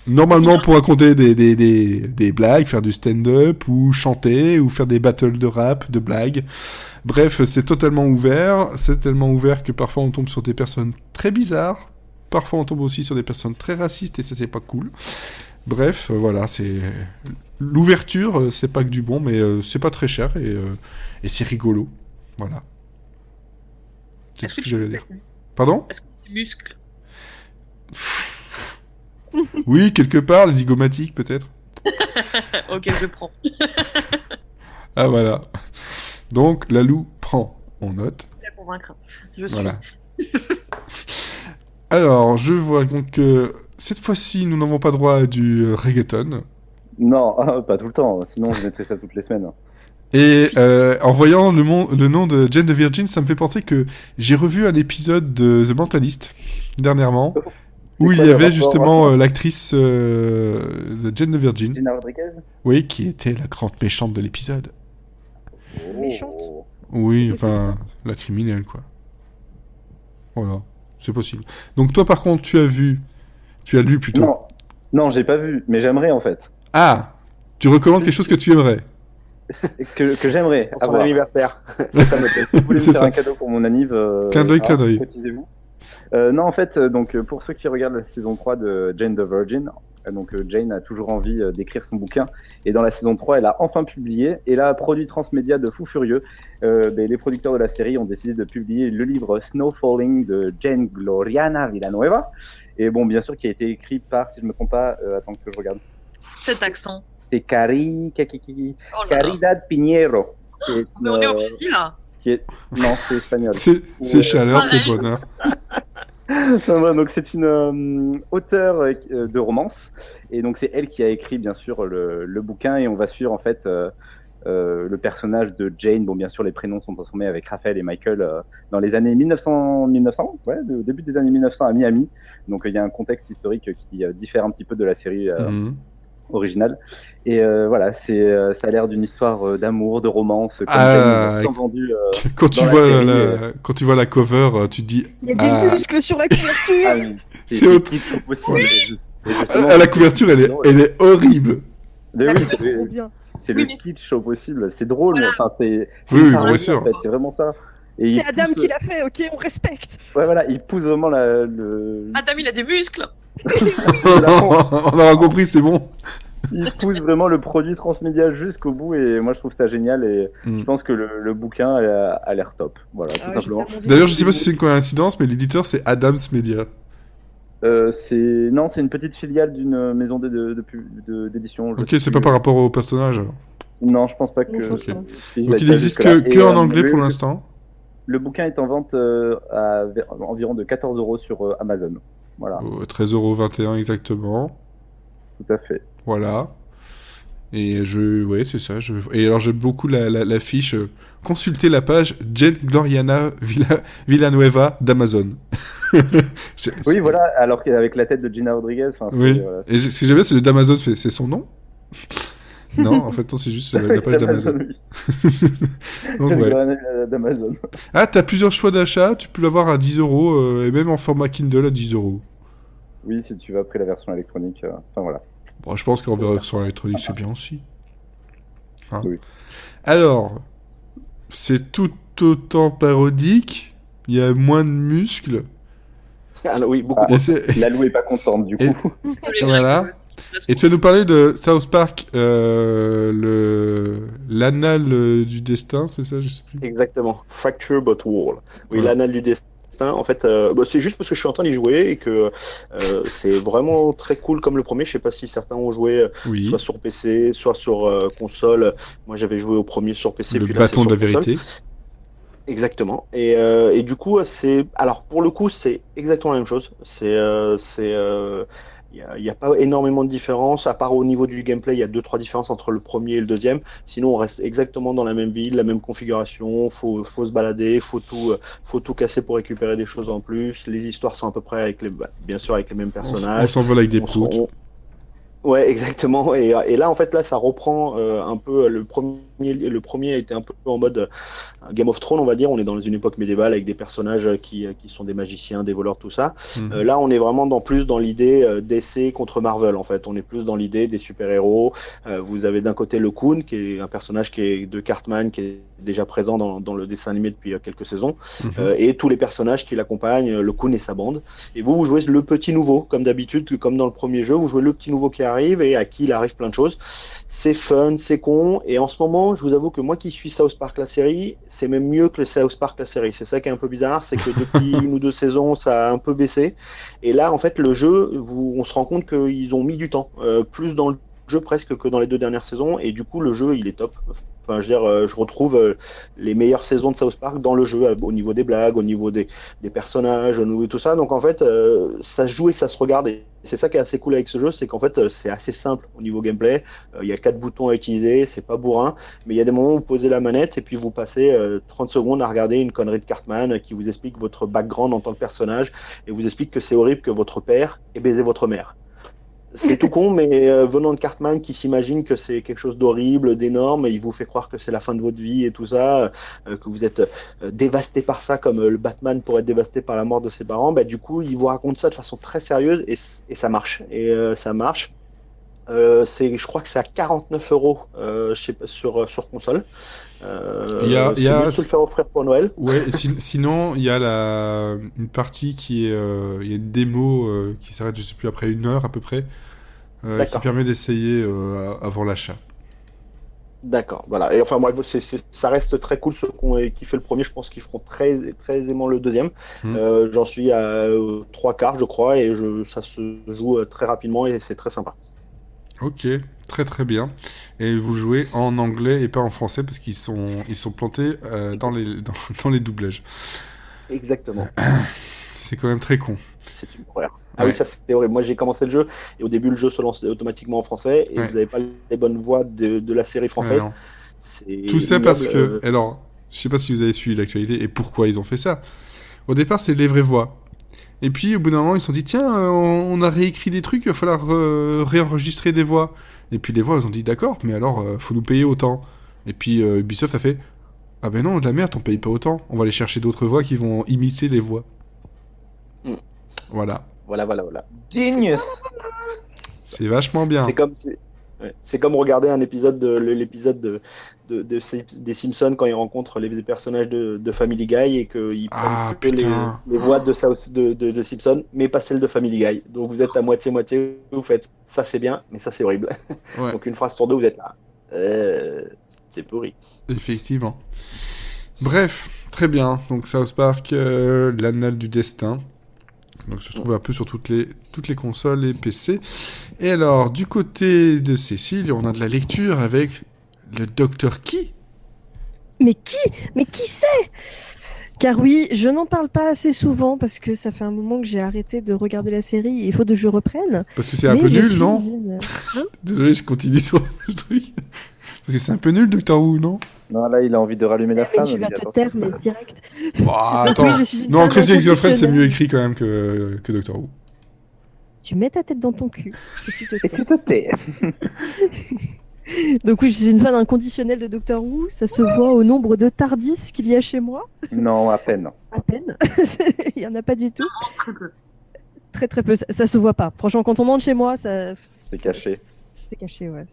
normalement pour raconter des blagues, faire du stand-up ou chanter ou faire des battles de rap, de blagues. Bref, c'est totalement ouvert. C'est tellement ouvert que parfois on tombe sur des personnes très bizarres. Parfois on tombe aussi sur des personnes très racistes et ça c'est pas cool. Bref, voilà, c'est l'ouverture, c'est pas que du bon, mais c'est pas très cher et c'est rigolo. Voilà. C'est tout ce que j'avais à dire. Pardon? Est-ce que les muscles? Oui, quelque part, les zygomatiques peut-être. Ok, je prends. Ah voilà. Donc Lalou prend, on note. Je vais convaincre. Je suis. Voilà. Alors, je vois donc que cette fois-ci, nous n'avons pas droit à du reggaeton. Non, pas tout le temps, sinon je mettrais ça toutes les semaines. Et en voyant le nom de Jane the Virgin, ça me fait penser que j'ai revu un épisode de The Mentalist dernièrement, où quoi il y le avait rapport, justement l'actrice de Jane the Virgin, Gina Rodriguez? oui, qui était la grande méchante de l'épisode. Méchante. Oui, Oui, c'est enfin, la criminelle, quoi. Voilà, c'est possible. Donc toi, par contre, tu as lu plutôt. Non, non, j'ai pas vu, mais j'aimerais en fait. Ah, tu recommandes quelque chose que tu aimerais. Que j'aimerais Pour son avoir. anniversaire. C'est ça, noté. Si vous voulez me C'est faire ça. un cadeau pour mon anniv, Clin d'œil, clin d'œil. cotisez-vous. Non, en fait, donc pour ceux qui regardent la saison 3 de Jane the Virgin, donc Jane a toujours envie d'écrire son bouquin, et dans la saison 3, elle a enfin publié, et là, produit transmédia de fou furieux, les producteurs de la série ont décidé de publier le livre Snow Falling de Jane Gloriana Villanueva, et bon, bien sûr, qui a été écrit par, si je me trompe pas, attends que je regarde, Cet accent. c'est Oh là là. Caridad Piñero. Qui est, Mais on est au Brésil, là. non, c'est espagnol. C'est Ouais. chaleur, c'est Pareil. bonheur. Ouais, donc c'est une auteure de romance et donc c'est elle qui a écrit bien sûr le bouquin et on va suivre en fait le personnage de Jane. Bon, bien sûr les prénoms sont transformés avec Raphaël et Michael dans les années 1900, ouais, au début des années 1900 à Miami. Donc il y a un contexte historique qui diffère un petit peu de la série Mhm. original. Et voilà, ça a l'air d'une histoire d'amour, de romance, comme Ah, Jane, tant vendue quand tu dans la vois série. quand tu vois la cover, tu te dis Il y a des muscles sur la couverture. Ah oui, C'est c'est autre- kitsch au possible. Et justement, la couverture, elle est horrible. Mais La oui, couverture, Trop bien. c'est Oui, le mais- kitsch au possible. C'est drôle, Voilà. mais enfin, c'est Oui, une oui, parodie, bien sûr. en fait, c'est vraiment ça. Et il C'est Adam pousse- qui l'a fait, ok, on respecte. Ouais, voilà, il pousse vraiment le. Adam, il a des muscles. On aura compris, c'est bon. Il pousse vraiment le produit transmédia jusqu'au bout et moi je trouve ça génial et Mm. je pense que le bouquin a l'air top. Voilà, tout Ah ouais, j'ai simplement. tellement envie D'ailleurs, de- je sais pas si c'est une coïncidence, mais l'éditeur, c'est Adams Media. C'est une petite filiale d'une maison d'édition. je Ok, sais c'est plus. pas par rapport au personnage. Alors. Non, je pense pas que. Non, je pense pas. Donc il existe que en anglais pour l'instant. Le bouquin est en vente à environ de 14 € sur Amazon. Voilà, 13,21€ exactement. tout à fait. Voilà. Et ouais, c'est ça. Et alors j'aime beaucoup la fiche. Consultez la page Jen Gloriana Villanueva d'Amazon. Oui, voilà, alors qu'avec la tête de Gina Rodriguez. Enfin, Oui. voilà, Et ce que j'aime bien, c'est le d'Amazon, c'est son nom. Non, en fait, non, c'est juste la page d'Amazon. oui. Donc, Jen ouais. Gloriana d'Amazon. Ah, t'as plusieurs choix d'achat, tu peux l'avoir à 10€, et même en format Kindle à 10€. Oui, si tu veux après la version électronique. Enfin voilà. Bon, je pense qu'en version électronique, c'est bien aussi. Hein. Oui. Alors, c'est tout autant parodique, il y a moins de muscles, Alors, oui, beaucoup. et c'est... Lalou est pas contente du coup. Et- Voilà. Et tu vas nous parler de South Park, l'anal du destin, c'est ça, je sais plus. Exactement. Fracture but wall. Oui, Voilà. l'anal du destin. En fait, c'est juste parce que je suis en train d'y jouer et que c'est vraiment très cool comme le premier. Je sais pas si certains ont joué Oui, soit sur PC, soit sur console. Moi, j'avais joué au premier sur PC, le puis là, c'est bâton de sur la console. vérité. Exactement. Et du coup, alors pour le coup, c'est exactement la même chose. Il y a pas énormément de différence, à part au niveau du gameplay, il y a 2-3 différences entre le premier et le deuxième. Sinon, on reste exactement dans la même ville, la même configuration. Faut se balader, faut tout casser pour récupérer des choses en plus. Les histoires sont à peu près bien sûr avec les mêmes On personnages. s'envole avec des On se- proutes. on- Ouais, exactement. Et là, en fait, là, ça reprend un peu le premier. Le premier était un peu en mode Game of Thrones, on va dire. On est dans une époque médiévale avec des personnages qui sont des magiciens, des voleurs, tout ça. Mhm. Là, on est vraiment plus dans l'idée DC contre Marvel, en fait. On est plus dans l'idée des super-héros. Vous avez d'un côté le Coon, qui est un personnage qui est de Cartman, qui est déjà présent dans le dessin animé depuis quelques saisons, Mhm. et tous les personnages qui l'accompagnent, le Coon et sa bande. Et vous jouez le petit nouveau, comme d'habitude, comme dans le premier jeu. Vous jouez le petit nouveau qui arrive et à qui il arrive plein de choses. C'est fun, c'est con. Et en ce moment, je vous avoue que moi qui suis South Park la série, c'est même mieux que le South Park la série. C'est ça qui est un peu bizarre, c'est que depuis 1 ou 2 saisons, ça a un peu baissé. Et là, en fait, le jeu, on se rend compte qu'ils ont mis du temps, plus dans le jeu presque que dans les 2 dernières saisons. Et du coup, le jeu, il est top. Enfin, je veux dire, je retrouve les meilleures saisons de South Park dans le jeu, au niveau des blagues, au niveau des personnages, au niveau de tout ça. Donc en fait, ça se joue et ça se regarde. Et c'est ça qui est assez cool avec ce jeu, c'est qu'en fait, c'est assez simple au niveau gameplay. Il y a 4 boutons à utiliser, c'est pas bourrin, mais il y a des moments où vous posez la manette et puis vous passez 30 secondes à regarder une connerie de Cartman qui vous explique votre background en tant que personnage et vous explique que c'est horrible que votre père ait baisé votre mère. C'est tout con, mais venant de Cartman qui s'imagine que c'est quelque chose d'horrible, d'énorme, il vous fait croire que c'est la fin de votre vie et tout ça, que vous êtes dévasté par ça, comme le Batman pourrait être dévasté par la mort de ses parents. Bah, du coup, il vous raconte ça de façon très sérieuse et ça marche. Et ça marche. Je crois que c'est à 49 €, je sais pas, sur console. Il y a- c'est mieux de se le faire offrir pour Noël. Ouais, et sinon, il y a une partie qui est... il y a une démo qui s'arrête, je sais plus, après 1 heure à peu près, qui D'accord. permet d'essayer avant l'achat. D'accord, voilà. Et enfin, moi, ça reste très cool. Ceux qui fait le premier, je pense qu'ils feront très, très aisément le deuxième. J'en suis à 3/4, je crois, et ça se joue très rapidement et c'est très sympa. Ok, très très bien. Et vous jouez en anglais et pas en français parce qu'ils sont plantés dans les doublages. Exactement. C'est quand même très con. C'est une horreur. Ah Ouais. oui, ça c'était horrible. Moi, j'ai commencé le jeu et au début, le jeu se lance automatiquement en français et Ouais. vous n'avez pas les bonnes voix de la série française. Ouais, non. C'est Tout ça ignoble, parce que... Alors, je sais pas si vous avez suivi l'actualité et pourquoi ils ont fait ça. Au départ, c'est les vraies voix. Et puis, au bout d'un moment, ils se sont dit, tiens, on a réécrit des trucs, il va falloir réenregistrer des voix. Et puis les voix, elles ont dit d'accord, mais alors, faut nous payer autant. Et puis Ubisoft a fait, ah ben non, de la merde, on paye pas autant. On va aller chercher d'autres voix qui vont imiter les voix. Mm. Voilà. Voilà. Genius. C'est vachement bien. C'est comme regarder un épisode l'épisode des Simpsons quand ils rencontrent les personnages de Family Guy et qu'ils Ah, prennent putain. les voix de Simpsons, mais pas celles de Family Guy. Donc vous êtes à moitié-moitié, vous faites ça c'est bien, mais ça c'est horrible. Ouais, Donc une phrase sur deux, vous êtes là. C'est pourri. effectivement. Bref, très bien. Donc South Park, l'anal du destin. Donc ça se trouve un peu sur toutes les consoles et PC. Et alors, du côté de Cécile, on a de la lecture avec le Docteur Qui. Mais qui c'est? Car oui, je n'en parle pas assez souvent parce que ça fait un moment que j'ai arrêté de regarder la série et il faut que je reprenne. Parce que c'est un Mais peu je nul, suis non? Hein Désolé, je continue sur le truc. Parce que c'est un peu nul, Doctor Who, non? Non, là, il a envie de rallumer la Mais flamme. tu vas mais te attends. taire, mais direct. Bah, Donc attends. oui, je suis une Non, fan Crazy Ex-Girlfriend, c'est inconditionnelle. mieux écrit quand même que Doctor Who. Tu mets ta tête dans ton cul. Et tu te Et tais. tu te tais. Donc oui, je suis une fan inconditionnelle de Doctor Who. Ça se voit au nombre de TARDIS qu'il y a chez moi. Non, à peine. À peine. Il y en a pas du tout. Très peu. Très très peu. Ça se voit pas. Franchement, quand on entre chez moi, C'est caché. C'est caché, ouais.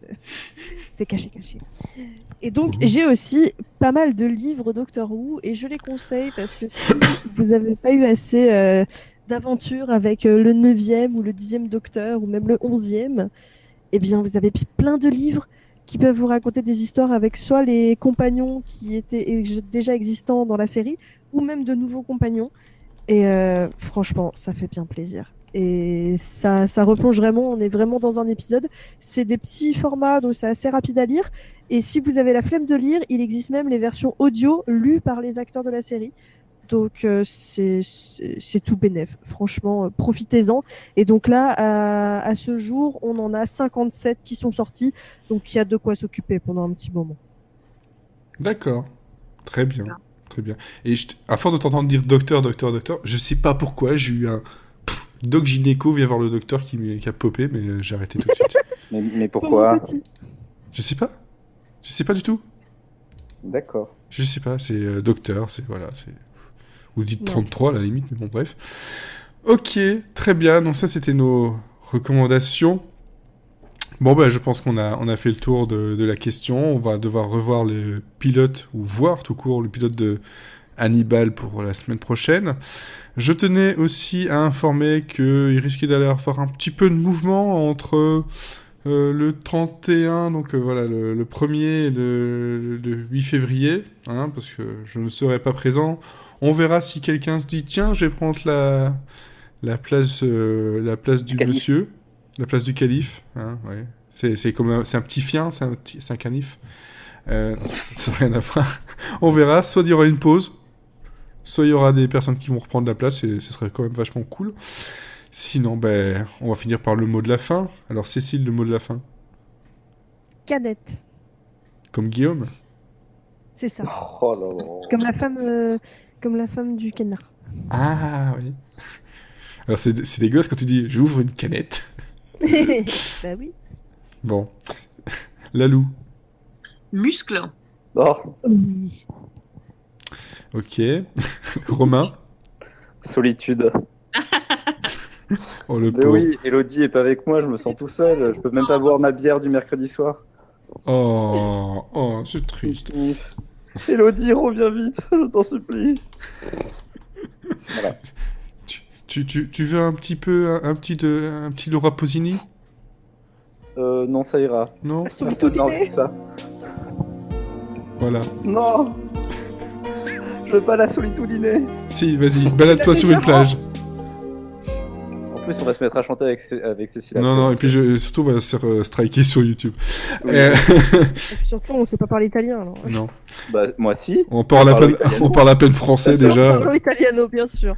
C'est caché. Et donc, j'ai aussi pas mal de livres Doctor Who et je les conseille parce que si vous n'avez pas eu assez d'aventure avec le 9e ou le 10e Docteur ou même le 11e, eh bien, vous avez plein de livres qui peuvent vous raconter des histoires avec soit les compagnons qui étaient déjà existants dans la série ou même de nouveaux compagnons. Et franchement, ça fait bien plaisir. Et ça replonge vraiment, on est vraiment dans un épisode. C'est des petits formats, donc c'est assez rapide à lire. Et si vous avez la flemme de lire, il existe même les versions audio lues par les acteurs de la série. Donc c'est tout bénef. Franchement, profitez-en. Et donc là, à ce jour, on en a 57 qui sont sortis. Donc il y a de quoi s'occuper pendant un petit moment. D'accord. Très bien. Très bien. Et à force de t'entendre dire docteur, je sais pas pourquoi, j'ai eu un... Doc Gynéco vient voir le docteur qui a popé, mais j'ai arrêté tout de suite. Mais pourquoi? Pauvre petit. Je sais pas. Je sais pas du tout. D'accord. Je sais pas, c'est docteur, c'est... Voilà, c'est... Vous dites Non. 33 à la limite, mais bon, bref. Ok, très bien. Donc ça, c'était nos recommandations. Bon, ben, je pense qu'on a fait le tour de la question. On va devoir revoir le pilote, ou voir tout court le pilote de Hannibal pour la semaine prochaine. Je tenais aussi à informer qu'il risquait d'aller avoir un petit peu de mouvement entre le 31, donc voilà, le 1er et le 8 février, hein, parce que je ne serai pas présent. On verra si quelqu'un se dit, tiens, je vais prendre la place du calife. monsieur, la place du calife. Hein, ouais. C'est comme c'est un petit chien, c'est un canif. Ça n'a rien à voir. On verra, soit il y aura une pause, soit il y aura des personnes qui vont reprendre la place, et ce serait quand même vachement cool. Sinon, ben, on va finir par le mot de la fin. Alors, Cécile, le mot de la fin. Cadette, Comme Guillaume. c'est ça. Oh là là. Comme la femme du canard. Ah, oui. Alors, c'est dégueulasse quand tu dis « j'ouvre une canette Bah oui. ». Bon. Lalou. Muscle. Oh, Oui. Ok. Romain. solitude. Oh, le Mais pauvre. oui, Elodie est pas avec moi, je me sens tout seul. Je peux même pas boire ma bière du mercredi soir. Oh, c'est triste. Elodie, reviens vite, je t'en supplie. Voilà. Tu veux un petit peu, un petit Laura Pausini? Non, ça ira. Non? Solitude. Personne n'a envie de ça. Voilà. Non. Je veux pas la solitudiner. Si, vas-y, balade-toi sur une plage. En plus, on va se mettre à chanter avec Cécile. Non, et puis surtout, on va se faire striker sur YouTube. Oui. Et puis surtout, on sait pas parler italien. Alors. Non. Bah, moi si. On parle parle italiano. on parle à peine français Bien sûr, déjà. Parlo italiano, bien sûr.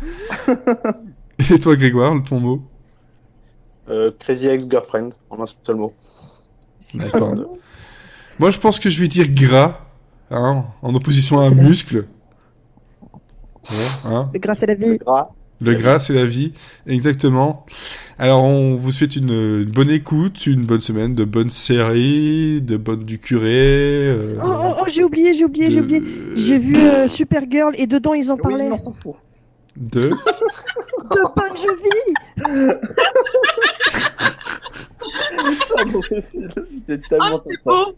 Et toi, Grégoire, ton mot? Crazy Ex-Girlfriend, en un seul mot. D'accord. Moi, je pense que je vais dire gras, hein, en opposition à C'est vrai. muscle. Bon, hein. Mais grâce à la vie. Gras. Le gras, c'est la vie. Exactement. Alors, on vous souhaite une bonne écoute, une bonne semaine, de bonnes séries, de bonnes du curé. Oh, j'ai oublié. J'ai vu Supergirl et dedans ils en parlaient. Oui, on s'en fout. De Bon Jovi. Pardon, Cécile, c'était tellement Ah, c'est sympa. beau.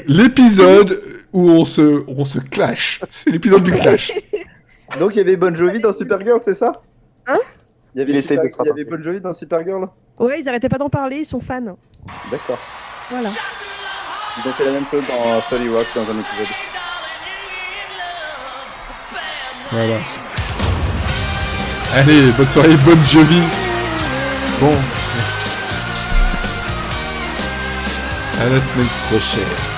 l'épisode où on se clash. C'est l'épisode du clash. Donc il y avait Bon Jovi dans Supergirl, c'est ça? Hein? Il y avait, Il essaie de se il y avait rattraper. Bon Jovi dans Supergirl? Ouais, ils arrêtaient pas d'en parler, ils sont fans. D'accord. Voilà. Ils ont fait la même chose dans 30 Rock dans un épisode. Voilà. Allez, bonne soirée, bonne Jovi. Bon. À la semaine prochaine.